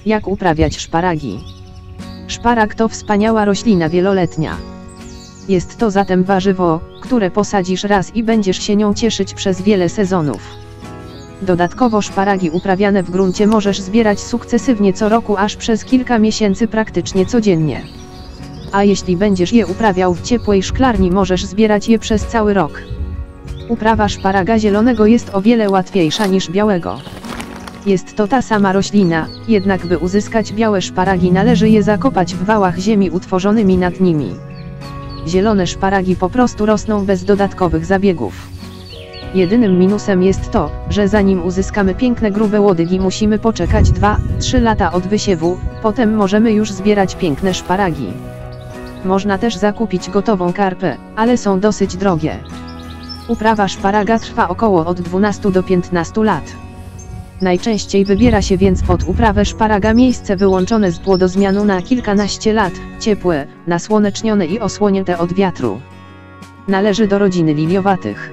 Jak uprawiać szparagi? Szparag to wspaniała roślina wieloletnia. Jest to zatem warzywo, które posadzisz raz i będziesz się nią cieszyć przez wiele sezonów. Dodatkowo szparagi uprawiane w gruncie możesz zbierać sukcesywnie co roku aż przez kilka miesięcy praktycznie codziennie. A jeśli będziesz je uprawiał w ciepłej szklarni, możesz zbierać je przez cały rok. Uprawa szparaga zielonego jest o wiele łatwiejsza niż białego. Jest to ta sama roślina, jednak by uzyskać białe szparagi należy je zakopać w wałach ziemi utworzonymi nad nimi. Zielone szparagi po prostu rosną bez dodatkowych zabiegów. Jedynym minusem jest to, że zanim uzyskamy piękne grube łodygi, musimy poczekać 2–3 lata od wysiewu, potem możemy już zbierać piękne szparagi. Można też zakupić gotową karpę, ale są dosyć drogie. Uprawa szparaga trwa około od 12 do 15 lat. Najczęściej wybiera się więc pod uprawę szparaga miejsce wyłączone z płodozmianu na kilkanaście lat, ciepłe, nasłonecznione i osłonięte od wiatru. Należy do rodziny liliowatych.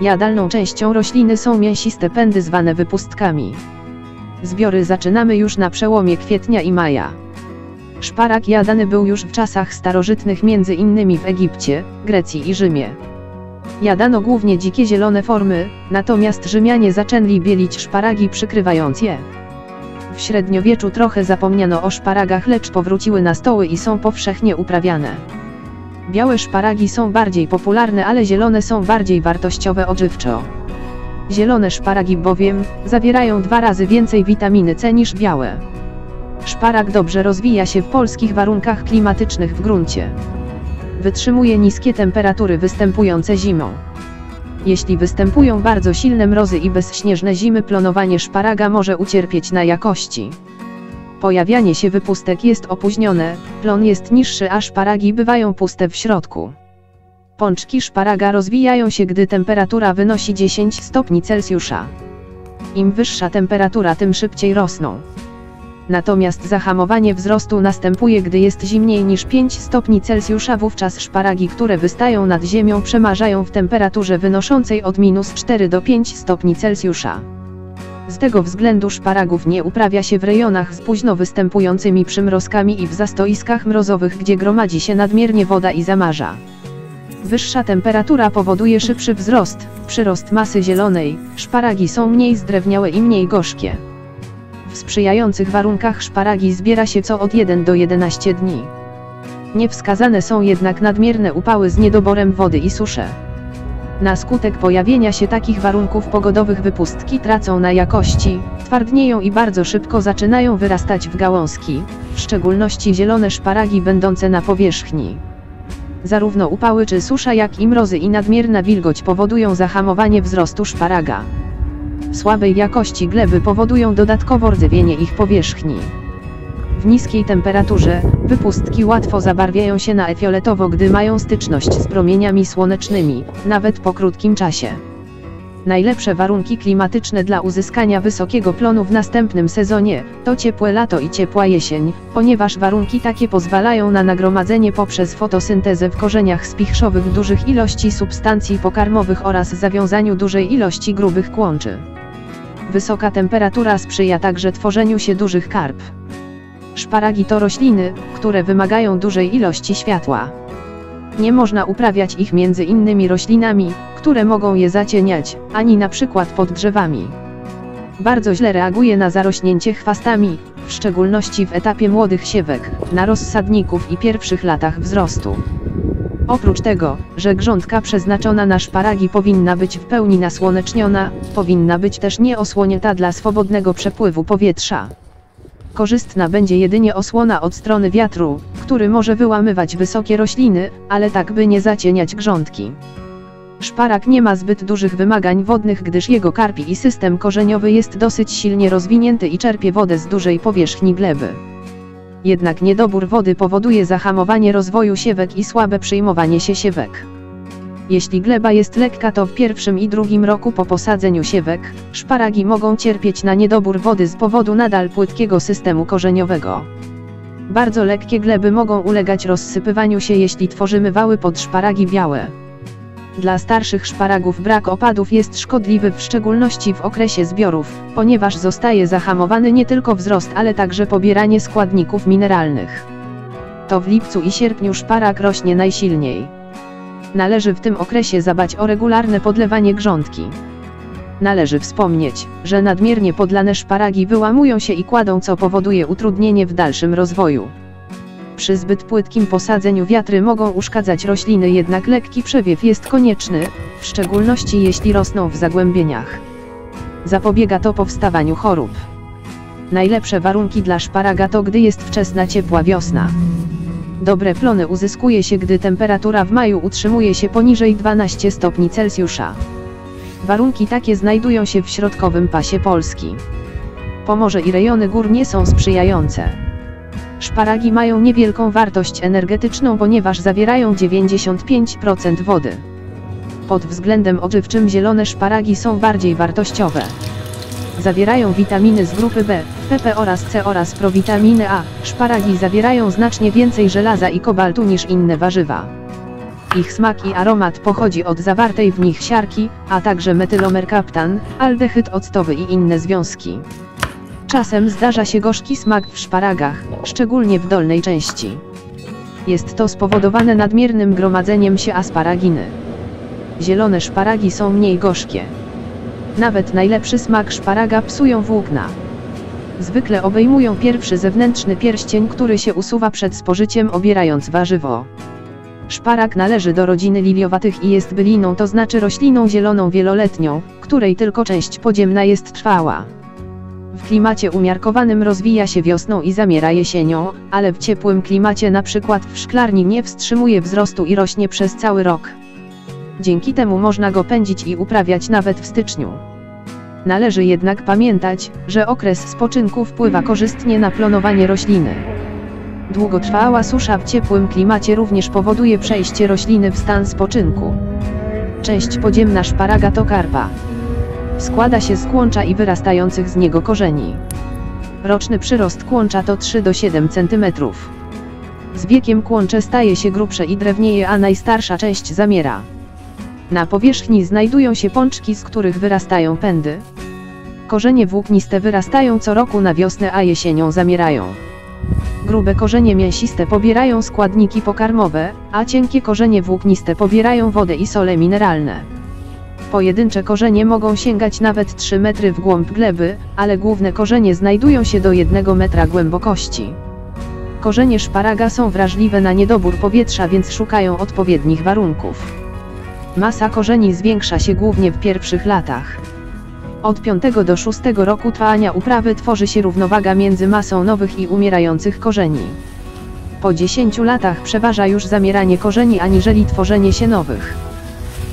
Jadalną częścią rośliny są mięsiste pędy zwane wypustkami. Zbiory zaczynamy już na przełomie kwietnia i maja. Szparag jadany był już w czasach starożytnych, między innymi w Egipcie, Grecji i Rzymie. Jadano głównie dzikie zielone formy, natomiast Rzymianie zaczęli bielić szparagi, przykrywając je. W średniowieczu trochę zapomniano o szparagach, lecz powróciły na stoły i są powszechnie uprawiane. Białe szparagi są bardziej popularne, ale zielone są bardziej wartościowe odżywczo. Zielone szparagi bowiem zawierają 2 razy więcej witaminy C niż białe. Szparag dobrze rozwija się w polskich warunkach klimatycznych w gruncie. Wytrzymuje niskie temperatury występujące zimą. Jeśli występują bardzo silne mrozy i bezśnieżne zimy, planowanie szparaga może ucierpieć na jakości. Pojawianie się wypustek jest opóźnione, plon jest niższy, a szparagi bywają puste w środku. Pączki szparaga rozwijają się, gdy temperatura wynosi 10 stopni Celsjusza. Im wyższa temperatura, tym szybciej rosną. Natomiast zahamowanie wzrostu następuje, gdy jest zimniej niż 5 stopni Celsjusza. Wówczas szparagi, które wystają nad ziemią, przemarzają w temperaturze wynoszącej od -4 do 5 stopni Celsjusza. Z tego względu szparagów nie uprawia się w rejonach z późno występującymi przymrozkami i w zastoiskach mrozowych, gdzie gromadzi się nadmiernie woda i zamarza. Wyższa temperatura powoduje szybszy wzrost, przyrost masy zielonej, szparagi są mniej zdrewniałe i mniej gorzkie. W sprzyjających warunkach szparagi zbiera się co od 1 do 11 dni. Niewskazane są jednak nadmierne upały z niedoborem wody i susze. Na skutek pojawienia się takich warunków pogodowych wypustki tracą na jakości, twardnieją i bardzo szybko zaczynają wyrastać w gałązki, w szczególności zielone szparagi będące na powierzchni. Zarówno upały czy susza, jak i mrozy i nadmierna wilgoć powodują zahamowanie wzrostu szparaga. Słabej jakości gleby powodują dodatkowo rdzewienie ich powierzchni. W niskiej temperaturze wypustki łatwo zabarwiają się na fioletowo, gdy mają styczność z promieniami słonecznymi, nawet po krótkim czasie. Najlepsze warunki klimatyczne dla uzyskania wysokiego plonu w następnym sezonie to ciepłe lato i ciepła jesień, ponieważ warunki takie pozwalają na nagromadzenie poprzez fotosyntezę w korzeniach spichrzowych dużych ilości substancji pokarmowych oraz zawiązaniu dużej ilości grubych kłączy. Wysoka temperatura sprzyja także tworzeniu się dużych karp. Szparagi to rośliny, które wymagają dużej ilości światła. Nie można uprawiać ich między innymi roślinami, które mogą je zacieniać, ani na przykład pod drzewami. Bardzo źle reaguje na zarośnięcie chwastami, w szczególności w etapie młodych siewek, na rozsadników i pierwszych latach wzrostu. Oprócz tego, że grządka przeznaczona na szparagi powinna być w pełni nasłoneczniona, powinna być też nieosłonięta dla swobodnego przepływu powietrza. Korzystna będzie jedynie osłona od strony wiatru, który może wyłamywać wysokie rośliny, ale tak by nie zacieniać grządki. Szparag nie ma zbyt dużych wymagań wodnych, gdyż jego karpi i system korzeniowy jest dosyć silnie rozwinięty i czerpie wodę z dużej powierzchni gleby. Jednak niedobór wody powoduje zahamowanie rozwoju siewek i słabe przyjmowanie się siewek. Jeśli gleba jest lekka, to w pierwszym i drugim roku po posadzeniu siewek, szparagi mogą cierpieć na niedobór wody z powodu nadal płytkiego systemu korzeniowego. Bardzo lekkie gleby mogą ulegać rozsypywaniu się, jeśli tworzymy wały pod szparagi białe. Dla starszych szparagów brak opadów jest szkodliwy w szczególności w okresie zbiorów, ponieważ zostaje zahamowany nie tylko wzrost, ale także pobieranie składników mineralnych. To w lipcu i sierpniu szparag rośnie najsilniej. Należy w tym okresie zadbać o regularne podlewanie grządki. Należy wspomnieć, że nadmiernie podlane szparagi wyłamują się i kładą, co powoduje utrudnienie w dalszym rozwoju. Przy zbyt płytkim posadzeniu wiatry mogą uszkadzać rośliny, jednak lekki przewiew jest konieczny, w szczególności jeśli rosną w zagłębieniach. Zapobiega to powstawaniu chorób. Najlepsze warunki dla szparaga to gdy jest wczesna ciepła wiosna. Dobre plony uzyskuje się, gdy temperatura w maju utrzymuje się poniżej 12 stopni Celsjusza. Warunki takie znajdują się w środkowym pasie Polski. Pomorze i rejony gór nie są sprzyjające. Szparagi mają niewielką wartość energetyczną, ponieważ zawierają 95% wody. Pod względem odżywczym zielone szparagi są bardziej wartościowe. Zawierają witaminy z grupy B, PP oraz C oraz prowitaminy A. Szparagi zawierają znacznie więcej żelaza i kobaltu niż inne warzywa. Ich smak i aromat pochodzi od zawartej w nich siarki, a także metylomerkaptan, aldehyd octowy i inne związki. Czasem zdarza się gorzki smak w szparagach, szczególnie w dolnej części. Jest to spowodowane nadmiernym gromadzeniem się asparaginy. Zielone szparagi są mniej gorzkie. Nawet najlepszy smak szparaga psują włókna. Zwykle obejmują pierwszy zewnętrzny pierścień, który się usuwa przed spożyciem, obierając warzywo. Szparag należy do rodziny liliowatych i jest byliną, to znaczy rośliną zieloną wieloletnią, której tylko część podziemna jest trwała. W klimacie umiarkowanym rozwija się wiosną i zamiera jesienią, ale w ciepłym klimacie, np. w szklarni, nie wstrzymuje wzrostu i rośnie przez cały rok. Dzięki temu można go pędzić i uprawiać nawet w styczniu. Należy jednak pamiętać, że okres spoczynku wpływa korzystnie na planowanie rośliny. Długotrwała susza w ciepłym klimacie również powoduje przejście rośliny w stan spoczynku. Część podziemna szparaga to karpa. Składa się z kłącza i wyrastających z niego korzeni. Roczny przyrost kłącza to 3 do 7 cm. Z wiekiem kłącze staje się grubsze i drewnieje, a najstarsza część zamiera. Na powierzchni znajdują się pączki, z których wyrastają pędy. Korzenie włókniste wyrastają co roku na wiosnę, a jesienią zamierają. Grube korzenie mięsiste pobierają składniki pokarmowe, a cienkie korzenie włókniste pobierają wodę i sole mineralne. Pojedyncze korzenie mogą sięgać nawet 3 metry w głąb gleby, ale główne korzenie znajdują się do 1 metra głębokości. Korzenie szparaga są wrażliwe na niedobór powietrza, więc szukają odpowiednich warunków. Masa korzeni zwiększa się głównie w pierwszych latach. Od 5 do 6 roku trwania uprawy tworzy się równowaga między masą nowych i umierających korzeni. Po 10 latach przeważa już zamieranie korzeni aniżeli tworzenie się nowych.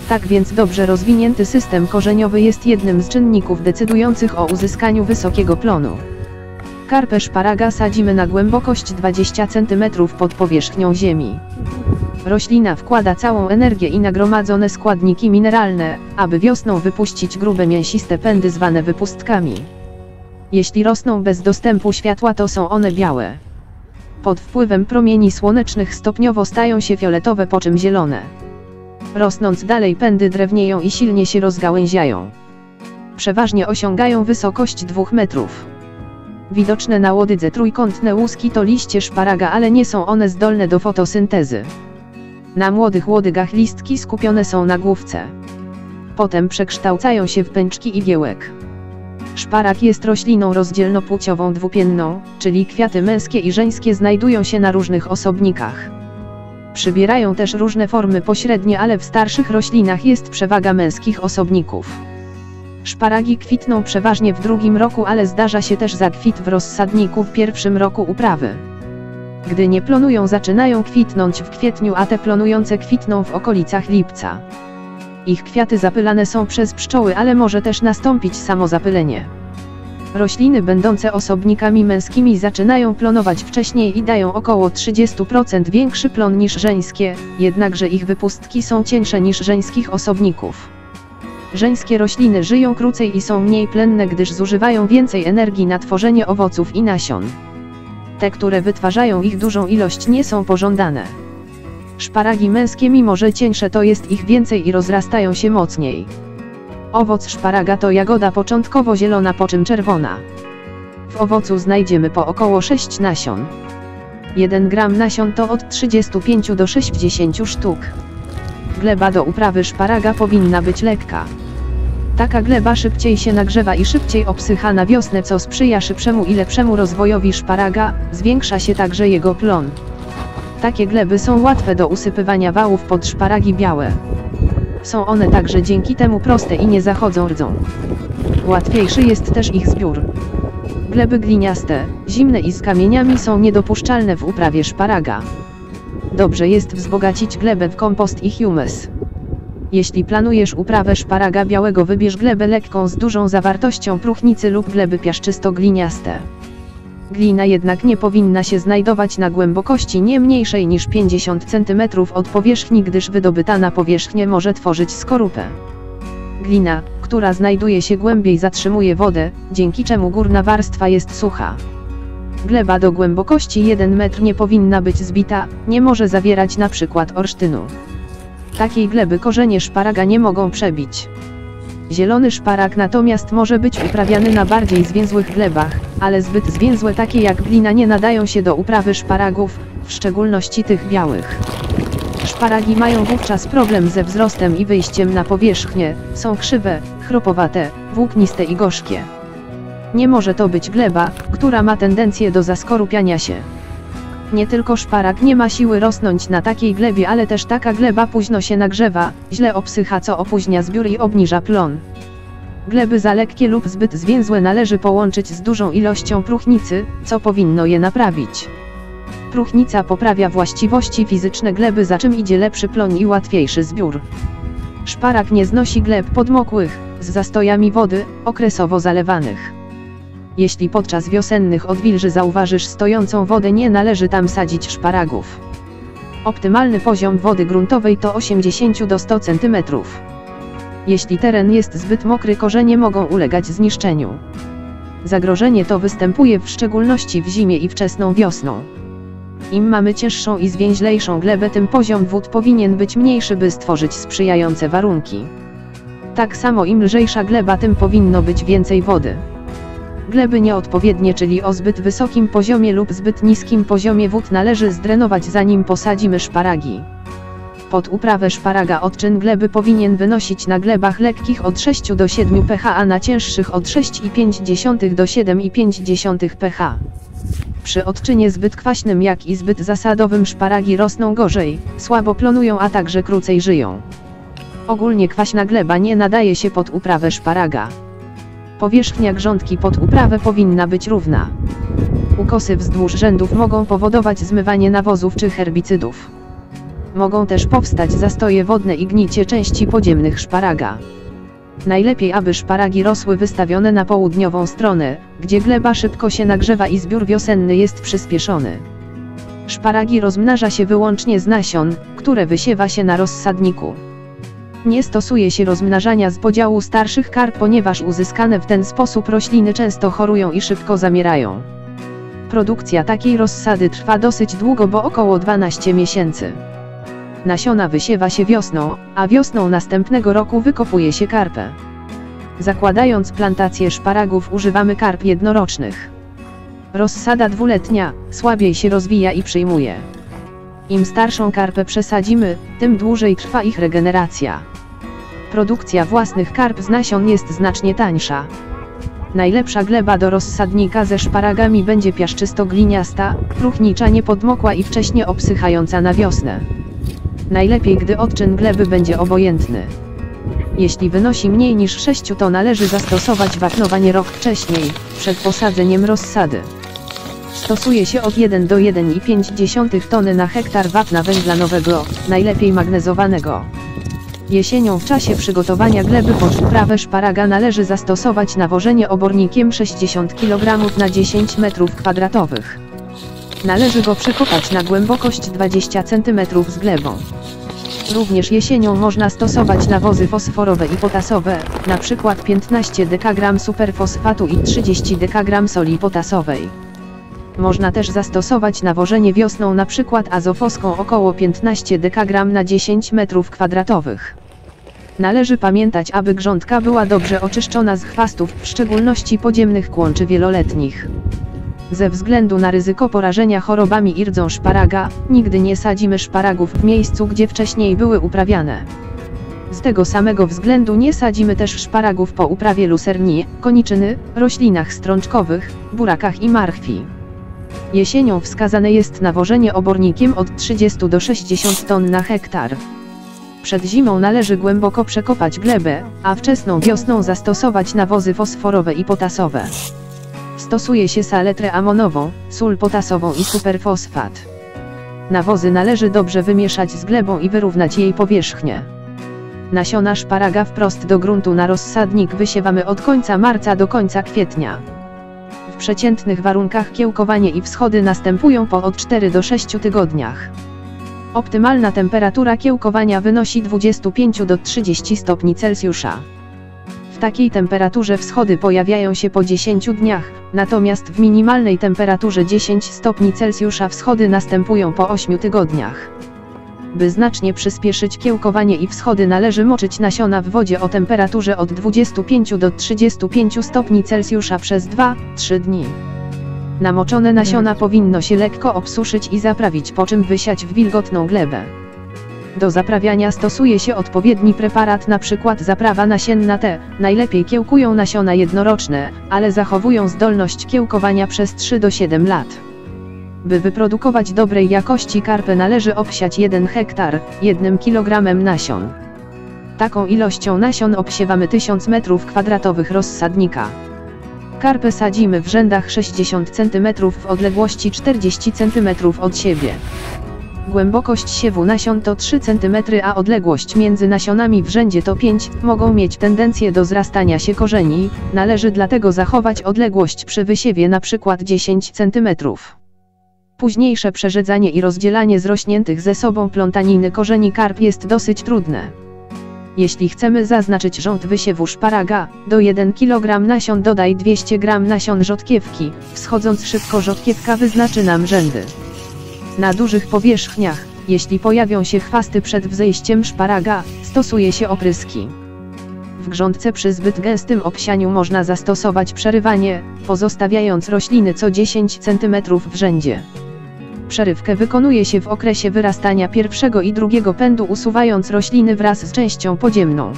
Tak więc dobrze rozwinięty system korzeniowy jest jednym z czynników decydujących o uzyskaniu wysokiego plonu. Karpę szparaga sadzimy na głębokość 20 cm pod powierzchnią ziemi. Roślina wkłada całą energię i nagromadzone składniki mineralne, aby wiosną wypuścić grube mięsiste pędy zwane wypustkami. Jeśli rosną bez dostępu światła, to są one białe. Pod wpływem promieni słonecznych stopniowo stają się fioletowe, po czym zielone. Rosnąc dalej, pędy drewnieją i silnie się rozgałęziają. Przeważnie osiągają wysokość 2 metrów. Widoczne na łodydze trójkątne łuski to liście szparaga, ale nie są one zdolne do fotosyntezy. Na młodych łodygach listki skupione są na główce. Potem przekształcają się w pęczki igiełek. Szparag jest rośliną rozdzielnopłciową dwupienną, czyli kwiaty męskie i żeńskie znajdują się na różnych osobnikach. Przybierają też różne formy pośrednie, ale w starszych roślinach jest przewaga męskich osobników. Szparagi kwitną przeważnie w 2. roku, ale zdarza się też zakwit w rozsadniku w 1. roku uprawy. Gdy nie plonują, zaczynają kwitnąć w kwietniu, a te plonujące kwitną w okolicach lipca. Ich kwiaty zapylane są przez pszczoły, ale może też nastąpić samozapylenie. Rośliny będące osobnikami męskimi zaczynają plonować wcześniej i dają około 30% większy plon niż żeńskie, jednakże ich wypustki są cieńsze niż żeńskich osobników. Żeńskie rośliny żyją krócej i są mniej plenne, gdyż zużywają więcej energii na tworzenie owoców i nasion. Te, które wytwarzają ich dużą ilość, nie są pożądane. Szparagi męskie, mimo że cieńsze, to jest ich więcej i rozrastają się mocniej. Owoc szparaga to jagoda początkowo zielona, po czym czerwona. W owocu znajdziemy po około 6 nasion. 1 gram nasion to od 35 do 60 sztuk. Gleba do uprawy szparaga powinna być lekka. Taka gleba szybciej się nagrzewa i szybciej obsycha na wiosnę, co sprzyja szybszemu i lepszemu rozwojowi szparaga, zwiększa się także jego plon. Takie gleby są łatwe do usypywania wałów pod szparagi białe. Są one także dzięki temu proste i nie zachodzą rdzą. Łatwiejszy jest też ich zbiór. Gleby gliniaste, zimne i z kamieniami są niedopuszczalne w uprawie szparaga. Dobrze jest wzbogacić glebę w kompost i humus. Jeśli planujesz uprawę szparaga białego, wybierz glebę lekką z dużą zawartością próchnicy lub gleby piaszczysto-gliniaste. Glina jednak nie powinna się znajdować na głębokości nie mniejszej niż 50 cm od powierzchni, gdyż wydobyta na powierzchnię może tworzyć skorupę. Glina, która znajduje się głębiej, zatrzymuje wodę, dzięki czemu górna warstwa jest sucha. Gleba do głębokości 1 metr nie powinna być zbita, nie może zawierać np. orsztynu. Takiej gleby korzenie szparaga nie mogą przebić. Zielony szparag natomiast może być uprawiany na bardziej zwięzłych glebach, ale zbyt zwięzłe takie jak glina nie nadają się do uprawy szparagów, w szczególności tych białych. Szparagi mają wówczas problem ze wzrostem i wyjściem na powierzchnię, są krzywe, chropowate, włókniste i gorzkie. Nie może to być gleba, która ma tendencję do zaskorupiania się. Nie tylko szparag nie ma siły rosnąć na takiej glebie, ale też taka gleba późno się nagrzewa, źle obsycha, co opóźnia zbiór i obniża plon. Gleby za lekkie lub zbyt zwięzłe należy połączyć z dużą ilością próchnicy, co powinno je naprawić. Próchnica poprawia właściwości fizyczne gleby, za czym idzie lepszy plon i łatwiejszy zbiór. Szparag nie znosi gleb podmokłych, z zastojami wody, okresowo zalewanych. Jeśli podczas wiosennych odwilży zauważysz stojącą wodę, nie należy tam sadzić szparagów. Optymalny poziom wody gruntowej to 80 do 100 cm. Jeśli teren jest zbyt mokry, korzenie mogą ulegać zniszczeniu. Zagrożenie to występuje w szczególności w zimie i wczesną wiosną. Im mamy cięższą i zwięźlejszą glebę, tym poziom wód powinien być mniejszy, by stworzyć sprzyjające warunki. Tak samo im lżejsza gleba, tym powinno być więcej wody. Gleby nieodpowiednie, czyli o zbyt wysokim poziomie lub zbyt niskim poziomie wód, należy zdrenować, zanim posadzimy szparagi. Pod uprawę szparaga odczyn gleby powinien wynosić na glebach lekkich od 6 do 7 pH, a na cięższych od 6,5 do 7,5 pH. Przy odczynie zbyt kwaśnym, jak i zbyt zasadowym szparagi rosną gorzej, słabo plonują, a także krócej żyją. Ogólnie kwaśna gleba nie nadaje się pod uprawę szparaga. Powierzchnia grządki pod uprawę powinna być równa. Ukosy wzdłuż rzędów mogą powodować zmywanie nawozów czy herbicydów. Mogą też powstać zastoje wodne i gnicie części podziemnych szparaga. Najlepiej, aby szparagi rosły wystawione na południową stronę, gdzie gleba szybko się nagrzewa i zbiór wiosenny jest przyspieszony. Szparagi rozmnaża się wyłącznie z nasion, które wysiewa się na rozsadniku. Nie stosuje się rozmnażania z podziału starszych karp, ponieważ uzyskane w ten sposób rośliny często chorują i szybko zamierają. Produkcja takiej rozsady trwa dosyć długo, bo około 12 miesięcy. Nasiona wysiewa się wiosną, a wiosną następnego roku wykopuje się karpę. Zakładając plantację szparagów, używamy karp jednorocznych. Rozsada dwuletnia słabiej się rozwija i przyjmuje. Im starszą karpę przesadzimy, tym dłużej trwa ich regeneracja. Produkcja własnych karp z nasion jest znacznie tańsza. Najlepsza gleba do rozsadnika ze szparagami będzie piaszczysto-gliniasta, próchnicza, niepodmokła i wcześnie obsychająca na wiosnę. Najlepiej, gdy odczyn gleby będzie obojętny. Jeśli wynosi mniej niż 6, to należy zastosować wapnowanie rok wcześniej, przed posadzeniem rozsady. Stosuje się od 1 do 1,5 tony na hektar wapna węglanowego, najlepiej magnezowanego. Jesienią w czasie przygotowania gleby pod uprawę szparaga należy zastosować nawożenie obornikiem 60 kg na 10 m2. Należy go przekopać na głębokość 20 cm z glebą. Również jesienią można stosować nawozy fosforowe i potasowe, np. 15 dkg superfosfatu i 30 dkg soli potasowej. Można też zastosować nawożenie wiosną, np. azofoską około 15 dekagram na 10 m². Należy pamiętać, aby grządka była dobrze oczyszczona z chwastów, w szczególności podziemnych kłączy wieloletnich. Ze względu na ryzyko porażenia chorobami i rdzą szparaga, nigdy nie sadzimy szparagów w miejscu, gdzie wcześniej były uprawiane. Z tego samego względu nie sadzimy też szparagów po uprawie lucerni, koniczyny, roślinach strączkowych, burakach i marchwi. Jesienią wskazane jest nawożenie obornikiem od 30 do 60 ton na hektar. Przed zimą należy głęboko przekopać glebę, a wczesną wiosną zastosować nawozy fosforowe i potasowe. Stosuje się saletrę amonową, sól potasową i superfosfat. Nawozy należy dobrze wymieszać z glebą i wyrównać jej powierzchnię. Nasiona szparaga wprost do gruntu na rozsadnik wysiewamy od końca marca do końca kwietnia. W przeciętnych warunkach kiełkowanie i wschody następują po od 4 do 6 tygodniach. Optymalna temperatura kiełkowania wynosi 25 do 30 stopni Celsjusza. W takiej temperaturze wschody pojawiają się po 10 dniach, natomiast w minimalnej temperaturze 10 stopni Celsjusza wschody następują po 8 tygodniach. By znacznie przyspieszyć kiełkowanie i wschody, należy moczyć nasiona w wodzie o temperaturze od 25 do 35 stopni Celsjusza przez 2-3 dni. Namoczone nasiona powinno się lekko obsuszyć i zaprawić, po czym wysiać w wilgotną glebę. Do zaprawiania stosuje się odpowiedni preparat, np. zaprawa nasienna T. Najlepiej kiełkują nasiona jednoroczne, ale zachowują zdolność kiełkowania przez 3 do 7 lat. By wyprodukować dobrej jakości karpę, należy obsiać 1 hektar, 1 kg nasion. Taką ilością nasion obsiewamy 1000 m² rozsadnika. Karpę sadzimy w rzędach 60 cm w odległości 40 cm od siebie. Głębokość siewu nasion to 3 cm, a odległość między nasionami w rzędzie to 5, mogą mieć tendencję do zrastania się korzeni, należy dlatego zachować odległość przy wysiewie np. 10 cm. Późniejsze przerzedzanie i rozdzielanie zrośniętych ze sobą plątaniny korzeni karp jest dosyć trudne. Jeśli chcemy zaznaczyć rząd wysiewu szparaga, do 1 kg nasion dodaj 200 g nasion rzodkiewki, wschodząc szybko rzodkiewka wyznaczy nam rzędy. Na dużych powierzchniach, jeśli pojawią się chwasty przed wzejściem szparaga, stosuje się opryski. W grządce przy zbyt gęstym obsianiu można zastosować przerywanie, pozostawiając rośliny co 10 cm w rzędzie. Przerywkę wykonuje się w okresie wyrastania pierwszego i drugiego pędu, usuwając rośliny wraz z częścią podziemną.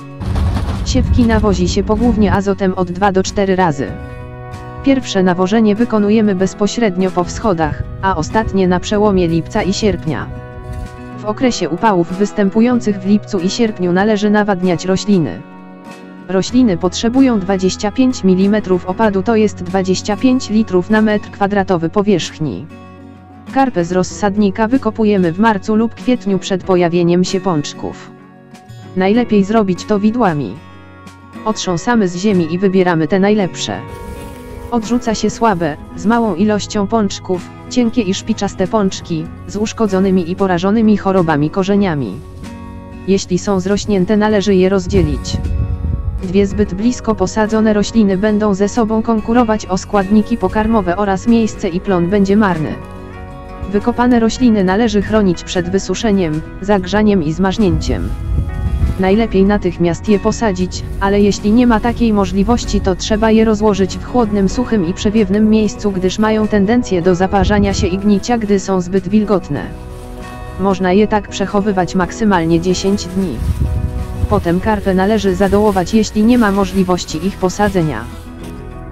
Siewki nawozi się pogłównie azotem od 2 do 4 razy. Pierwsze nawożenie wykonujemy bezpośrednio po wschodach, a ostatnie na przełomie lipca i sierpnia. W okresie upałów występujących w lipcu i sierpniu należy nawadniać rośliny. Rośliny potrzebują 25 mm opadu, to jest 25 litrów na metr kwadratowy powierzchni. Karpę z rozsadnika wykopujemy w marcu lub kwietniu przed pojawieniem się pączków. Najlepiej zrobić to widłami. Otrząsamy z ziemi i wybieramy te najlepsze. Odrzuca się słabe, z małą ilością pączków, cienkie i szpiczaste pączki, z uszkodzonymi i porażonymi chorobami korzeniami. Jeśli są zrośnięte, należy je rozdzielić. Dwie zbyt blisko posadzone rośliny będą ze sobą konkurować o składniki pokarmowe oraz miejsce i plon będzie marny. Wykopane rośliny należy chronić przed wysuszeniem, zagrzaniem i zmarznięciem. Najlepiej natychmiast je posadzić, ale jeśli nie ma takiej możliwości, to trzeba je rozłożyć w chłodnym, suchym i przewiewnym miejscu, gdyż mają tendencję do zaparzania się i gnicia, gdy są zbyt wilgotne. Można je tak przechowywać maksymalnie 10 dni. Potem karpę należy zadołować, jeśli nie ma możliwości ich posadzenia.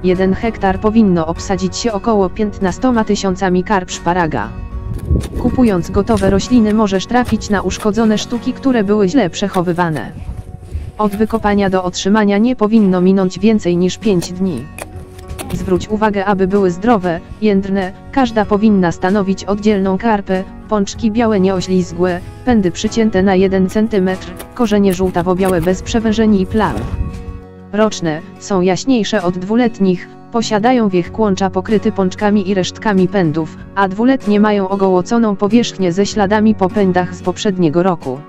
1 hektar powinno obsadzić się około 15 000 karp szparaga. Kupując gotowe rośliny możesz trafić na uszkodzone sztuki, które były źle przechowywane. Od wykopania do otrzymania nie powinno minąć więcej niż 5 dni. Zwróć uwagę, aby były zdrowe, jędrne, każda powinna stanowić oddzielną karpę, pączki białe nieoślizgłe, pędy przycięte na 1 cm, korzenie żółtawo-białe bez przewężeń i plam. Roczne, są jaśniejsze od dwuletnich, posiadają wiech kłącza pokryty pączkami i resztkami pędów, a dwuletnie mają ogołoconą powierzchnię ze śladami po pędach z poprzedniego roku.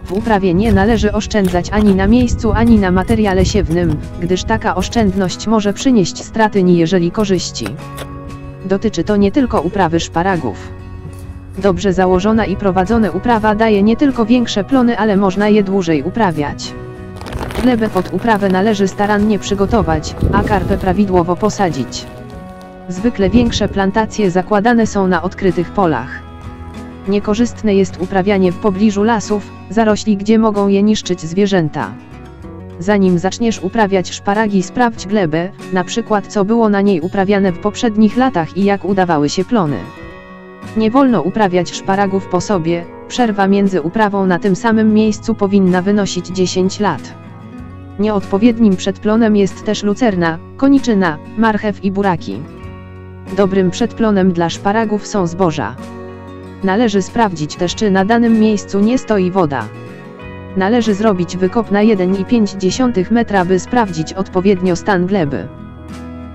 W uprawie nie należy oszczędzać ani na miejscu, ani na materiale siewnym, gdyż taka oszczędność może przynieść straty niżeli korzyści. Dotyczy to nie tylko uprawy szparagów. Dobrze założona i prowadzona uprawa daje nie tylko większe plony, ale można je dłużej uprawiać. Glebę pod uprawę należy starannie przygotować, a karpę prawidłowo posadzić. Zwykle większe plantacje zakładane są na odkrytych polach. Niekorzystne jest uprawianie w pobliżu lasów, zarośli, gdzie mogą je niszczyć zwierzęta. Zanim zaczniesz uprawiać szparagi, sprawdź glebę, na przykład co było na niej uprawiane w poprzednich latach i jak udawały się plony. Nie wolno uprawiać szparagów po sobie, przerwa między uprawą na tym samym miejscu powinna wynosić 10 lat. Nieodpowiednim przedplonem jest też lucerna, koniczyna, marchew i buraki. Dobrym przedplonem dla szparagów są zboża. Należy sprawdzić też, czy na danym miejscu nie stoi woda. Należy zrobić wykop na 1,5 metra, by sprawdzić odpowiednio stan gleby.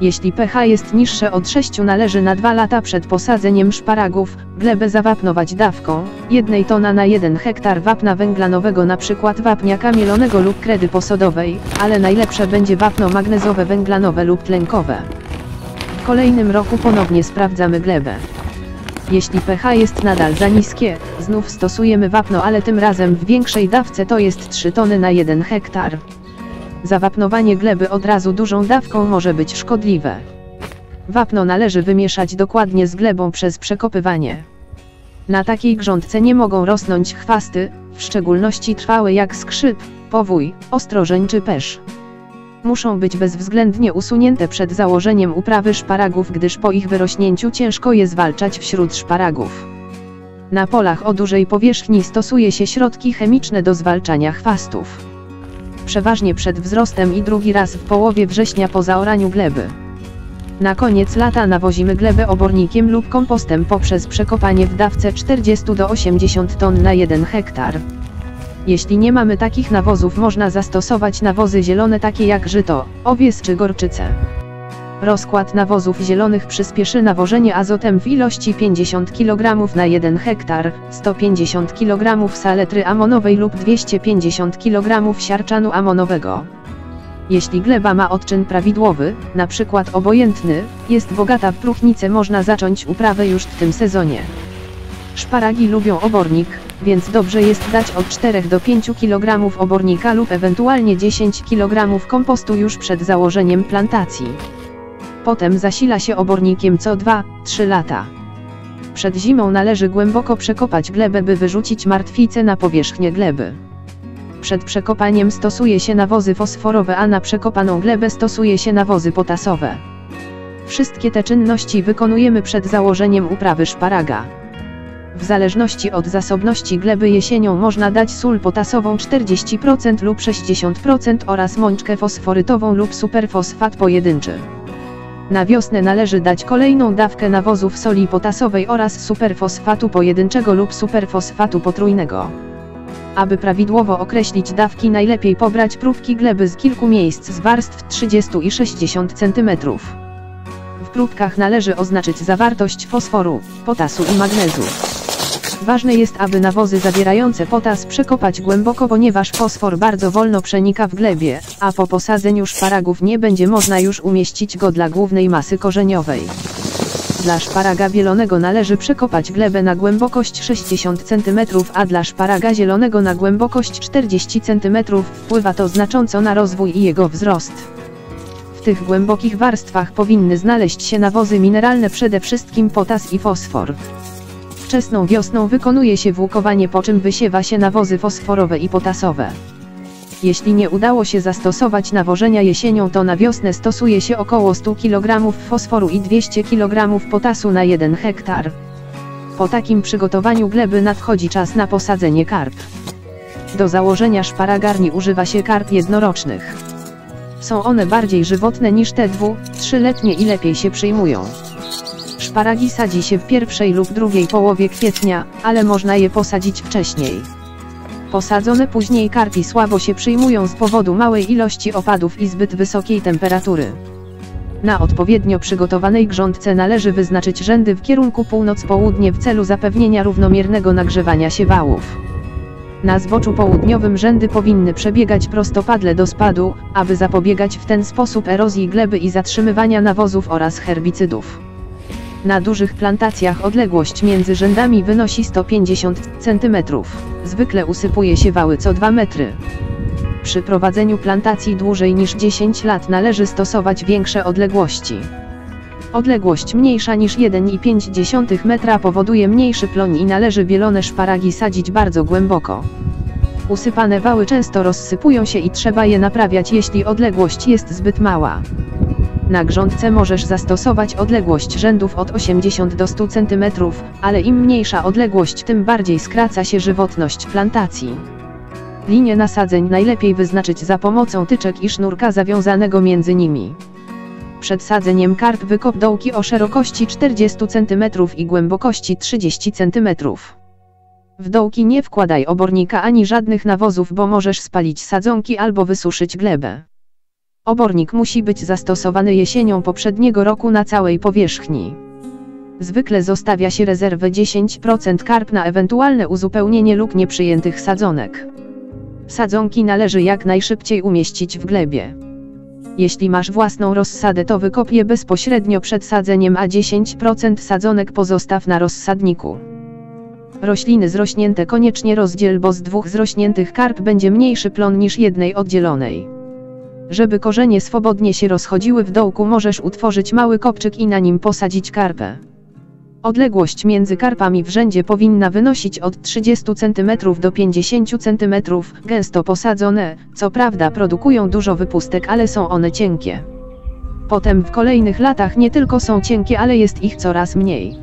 Jeśli pH jest niższe od 6, należy na 2 lata przed posadzeniem szparagów glebę zawapnować dawką 1 tona na 1 hektar wapna węglanowego, np. wapnia mielonego lub kredy posodowej, ale najlepsze będzie wapno magnezowe węglanowe lub tlenkowe. W kolejnym roku ponownie sprawdzamy glebę. Jeśli pH jest nadal za niskie, znów stosujemy wapno, ale tym razem w większej dawce, to jest 3 tony na 1 hektar. Zawapnowanie gleby od razu dużą dawką może być szkodliwe. Wapno należy wymieszać dokładnie z glebą przez przekopywanie. Na takiej grządce nie mogą rosnąć chwasty, w szczególności trwałe jak skrzyp, powój, ostrożeń czy pesz. Muszą być bezwzględnie usunięte przed założeniem uprawy szparagów, gdyż po ich wyrośnięciu ciężko je zwalczać wśród szparagów. Na polach o dużej powierzchni stosuje się środki chemiczne do zwalczania chwastów. Przeważnie przed wzrostem i drugi raz w połowie września po zaoraniu gleby. Na koniec lata nawozimy glebę obornikiem lub kompostem poprzez przekopanie w dawce 40 do 80 ton na 1 hektar. Jeśli nie mamy takich nawozów, można zastosować nawozy zielone takie jak żyto, owies czy gorczyce. Rozkład nawozów zielonych przyspieszy nawożenie azotem w ilości 50 kg na 1 hektar, 150 kg saletry amonowej lub 250 kg siarczanu amonowego. Jeśli gleba ma odczyn prawidłowy, np. obojętny, jest bogata w próchnicę, można zacząć uprawę już w tym sezonie. Szparagi lubią obornik, więc dobrze jest dać od 4 do 5 kg obornika lub ewentualnie 10 kg kompostu już przed założeniem plantacji. Potem zasila się obornikiem co 2-3 lata. Przed zimą należy głęboko przekopać glebę, by wyrzucić martwice na powierzchnię gleby. Przed przekopaniem stosuje się nawozy fosforowe, a na przekopaną glebę stosuje się nawozy potasowe. Wszystkie te czynności wykonujemy przed założeniem uprawy szparaga. W zależności od zasobności gleby jesienią można dać sól potasową 40% lub 60% oraz mączkę fosforytową lub superfosfat pojedynczy. Na wiosnę należy dać kolejną dawkę nawozów soli potasowej oraz superfosfatu pojedynczego lub superfosfatu potrójnego. Aby prawidłowo określić dawki, najlepiej pobrać próbki gleby z kilku miejsc z warstw 30 i 60 cm. W próbkach należy oznaczyć zawartość fosforu, potasu i magnezu. Ważne jest, aby nawozy zawierające potas przekopać głęboko, ponieważ fosfor bardzo wolno przenika w glebie, a po posadzeniu szparagów nie będzie można już umieścić go dla głównej masy korzeniowej. Dla szparaga bielonego należy przekopać glebę na głębokość 60 cm, a dla szparaga zielonego na głębokość 40 cm. Wpływa to znacząco na rozwój i jego wzrost. W tych głębokich warstwach powinny znaleźć się nawozy mineralne, przede wszystkim potas i fosfor. Wczesną wiosną wykonuje się włókowanie, po czym wysiewa się nawozy fosforowe i potasowe. Jeśli nie udało się zastosować nawożenia jesienią, to na wiosnę stosuje się około 100 kg fosforu i 200 kg potasu na 1 hektar. Po takim przygotowaniu gleby nadchodzi czas na posadzenie karp. Do założenia szparagarni używa się karp jednorocznych. Są one bardziej żywotne niż te 2-3-letnie i lepiej się przyjmują. Szparagi sadzi się w pierwszej lub drugiej połowie kwietnia, ale można je posadzić wcześniej. Posadzone później karpi słabo się przyjmują z powodu małej ilości opadów i zbyt wysokiej temperatury. Na odpowiednio przygotowanej grządce należy wyznaczyć rzędy w kierunku północ-południe w celu zapewnienia równomiernego nagrzewania się wałów. Na zboczu południowym rzędy powinny przebiegać prostopadle do spadu, aby zapobiegać w ten sposób erozji gleby i zatrzymywania nawozów oraz herbicydów. Na dużych plantacjach odległość między rzędami wynosi 150 cm. Zwykle usypuje się wały co 2 metry. Przy prowadzeniu plantacji dłużej niż 10 lat należy stosować większe odległości. Odległość mniejsza niż 1,5 metra powoduje mniejszy plon i należy bielone szparagi sadzić bardzo głęboko. Usypane wały często rozsypują się i trzeba je naprawiać, jeśli odległość jest zbyt mała. Na grządce możesz zastosować odległość rzędów od 80 do 100 cm, ale im mniejsza odległość, tym bardziej skraca się żywotność plantacji. Linię nasadzeń najlepiej wyznaczyć za pomocą tyczek i sznurka zawiązanego między nimi. Przed sadzeniem karp wykop dołki o szerokości 40 cm i głębokości 30 cm. W dołki nie wkładaj obornika ani żadnych nawozów, bo możesz spalić sadzonki albo wysuszyć glebę. Obornik musi być zastosowany jesienią poprzedniego roku na całej powierzchni. Zwykle zostawia się rezerwę 10% karp na ewentualne uzupełnienie luk nieprzyjętych sadzonek. Sadzonki należy jak najszybciej umieścić w glebie. Jeśli masz własną rozsadę, to wykop je bezpośrednio przed sadzeniem, a 10% sadzonek pozostaw na rozsadniku. Rośliny zrośnięte koniecznie rozdziel, bo z 2 zrośniętych karp będzie mniejszy plon niż jednej oddzielonej. Żeby korzenie swobodnie się rozchodziły w dołku, możesz utworzyć mały kopczyk i na nim posadzić karpę. Odległość między karpami w rzędzie powinna wynosić od 30 cm do 50 cm. Gęsto posadzone, co prawda produkują dużo wypustek, ale są one cienkie. Potem w kolejnych latach nie tylko są cienkie, ale jest ich coraz mniej.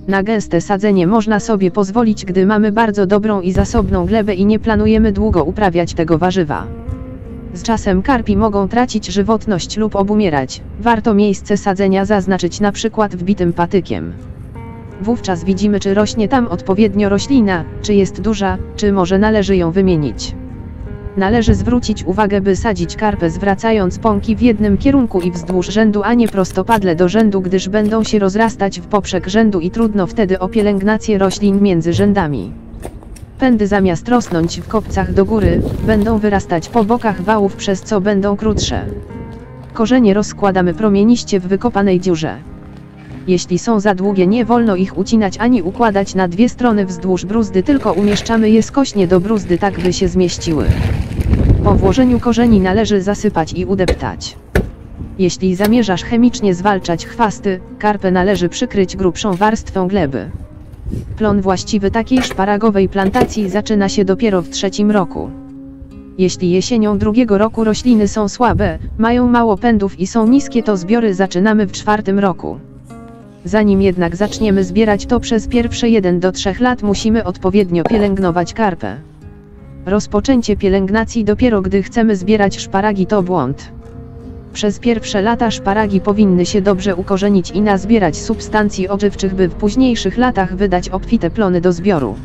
Na gęste sadzenie można sobie pozwolić, gdy mamy bardzo dobrą i zasobną glebę i nie planujemy długo uprawiać tego warzywa. Z czasem karpi mogą tracić żywotność lub obumierać. Warto miejsce sadzenia zaznaczyć na przykład wbitym patykiem. Wówczas widzimy, czy rośnie tam odpowiednio roślina, czy jest duża, czy może należy ją wymienić. Należy zwrócić uwagę, by sadzić karpę zwracając pąki w jednym kierunku i wzdłuż rzędu, a nie prostopadle do rzędu, gdyż będą się rozrastać w poprzek rzędu i trudno wtedy o pielęgnację roślin między rzędami. Pędy zamiast rosnąć w kopcach do góry, będą wyrastać po bokach wałów, przez co będą krótsze. Korzenie rozkładamy promieniście w wykopanej dziurze. Jeśli są za długie, nie wolno ich ucinać ani układać na dwie strony wzdłuż bruzdy, tylko umieszczamy je skośnie do bruzdy, tak by się zmieściły. Po włożeniu korzeni należy zasypać i udeptać. Jeśli zamierzasz chemicznie zwalczać chwasty, karpę należy przykryć grubszą warstwą gleby. Plon właściwy takiej szparagowej plantacji zaczyna się dopiero w 3. roku. Jeśli jesienią 2. roku rośliny są słabe, mają mało pędów i są niskie, to zbiory zaczynamy w 4. roku. Zanim jednak zaczniemy zbierać, to przez pierwsze 1 do 3 lat musimy odpowiednio pielęgnować karpę. Rozpoczęcie pielęgnacji dopiero gdy chcemy zbierać szparagi to błąd. Przez pierwsze lata szparagi powinny się dobrze ukorzenić i nazbierać substancji odżywczych, by w późniejszych latach wydać obfite plony do zbioru.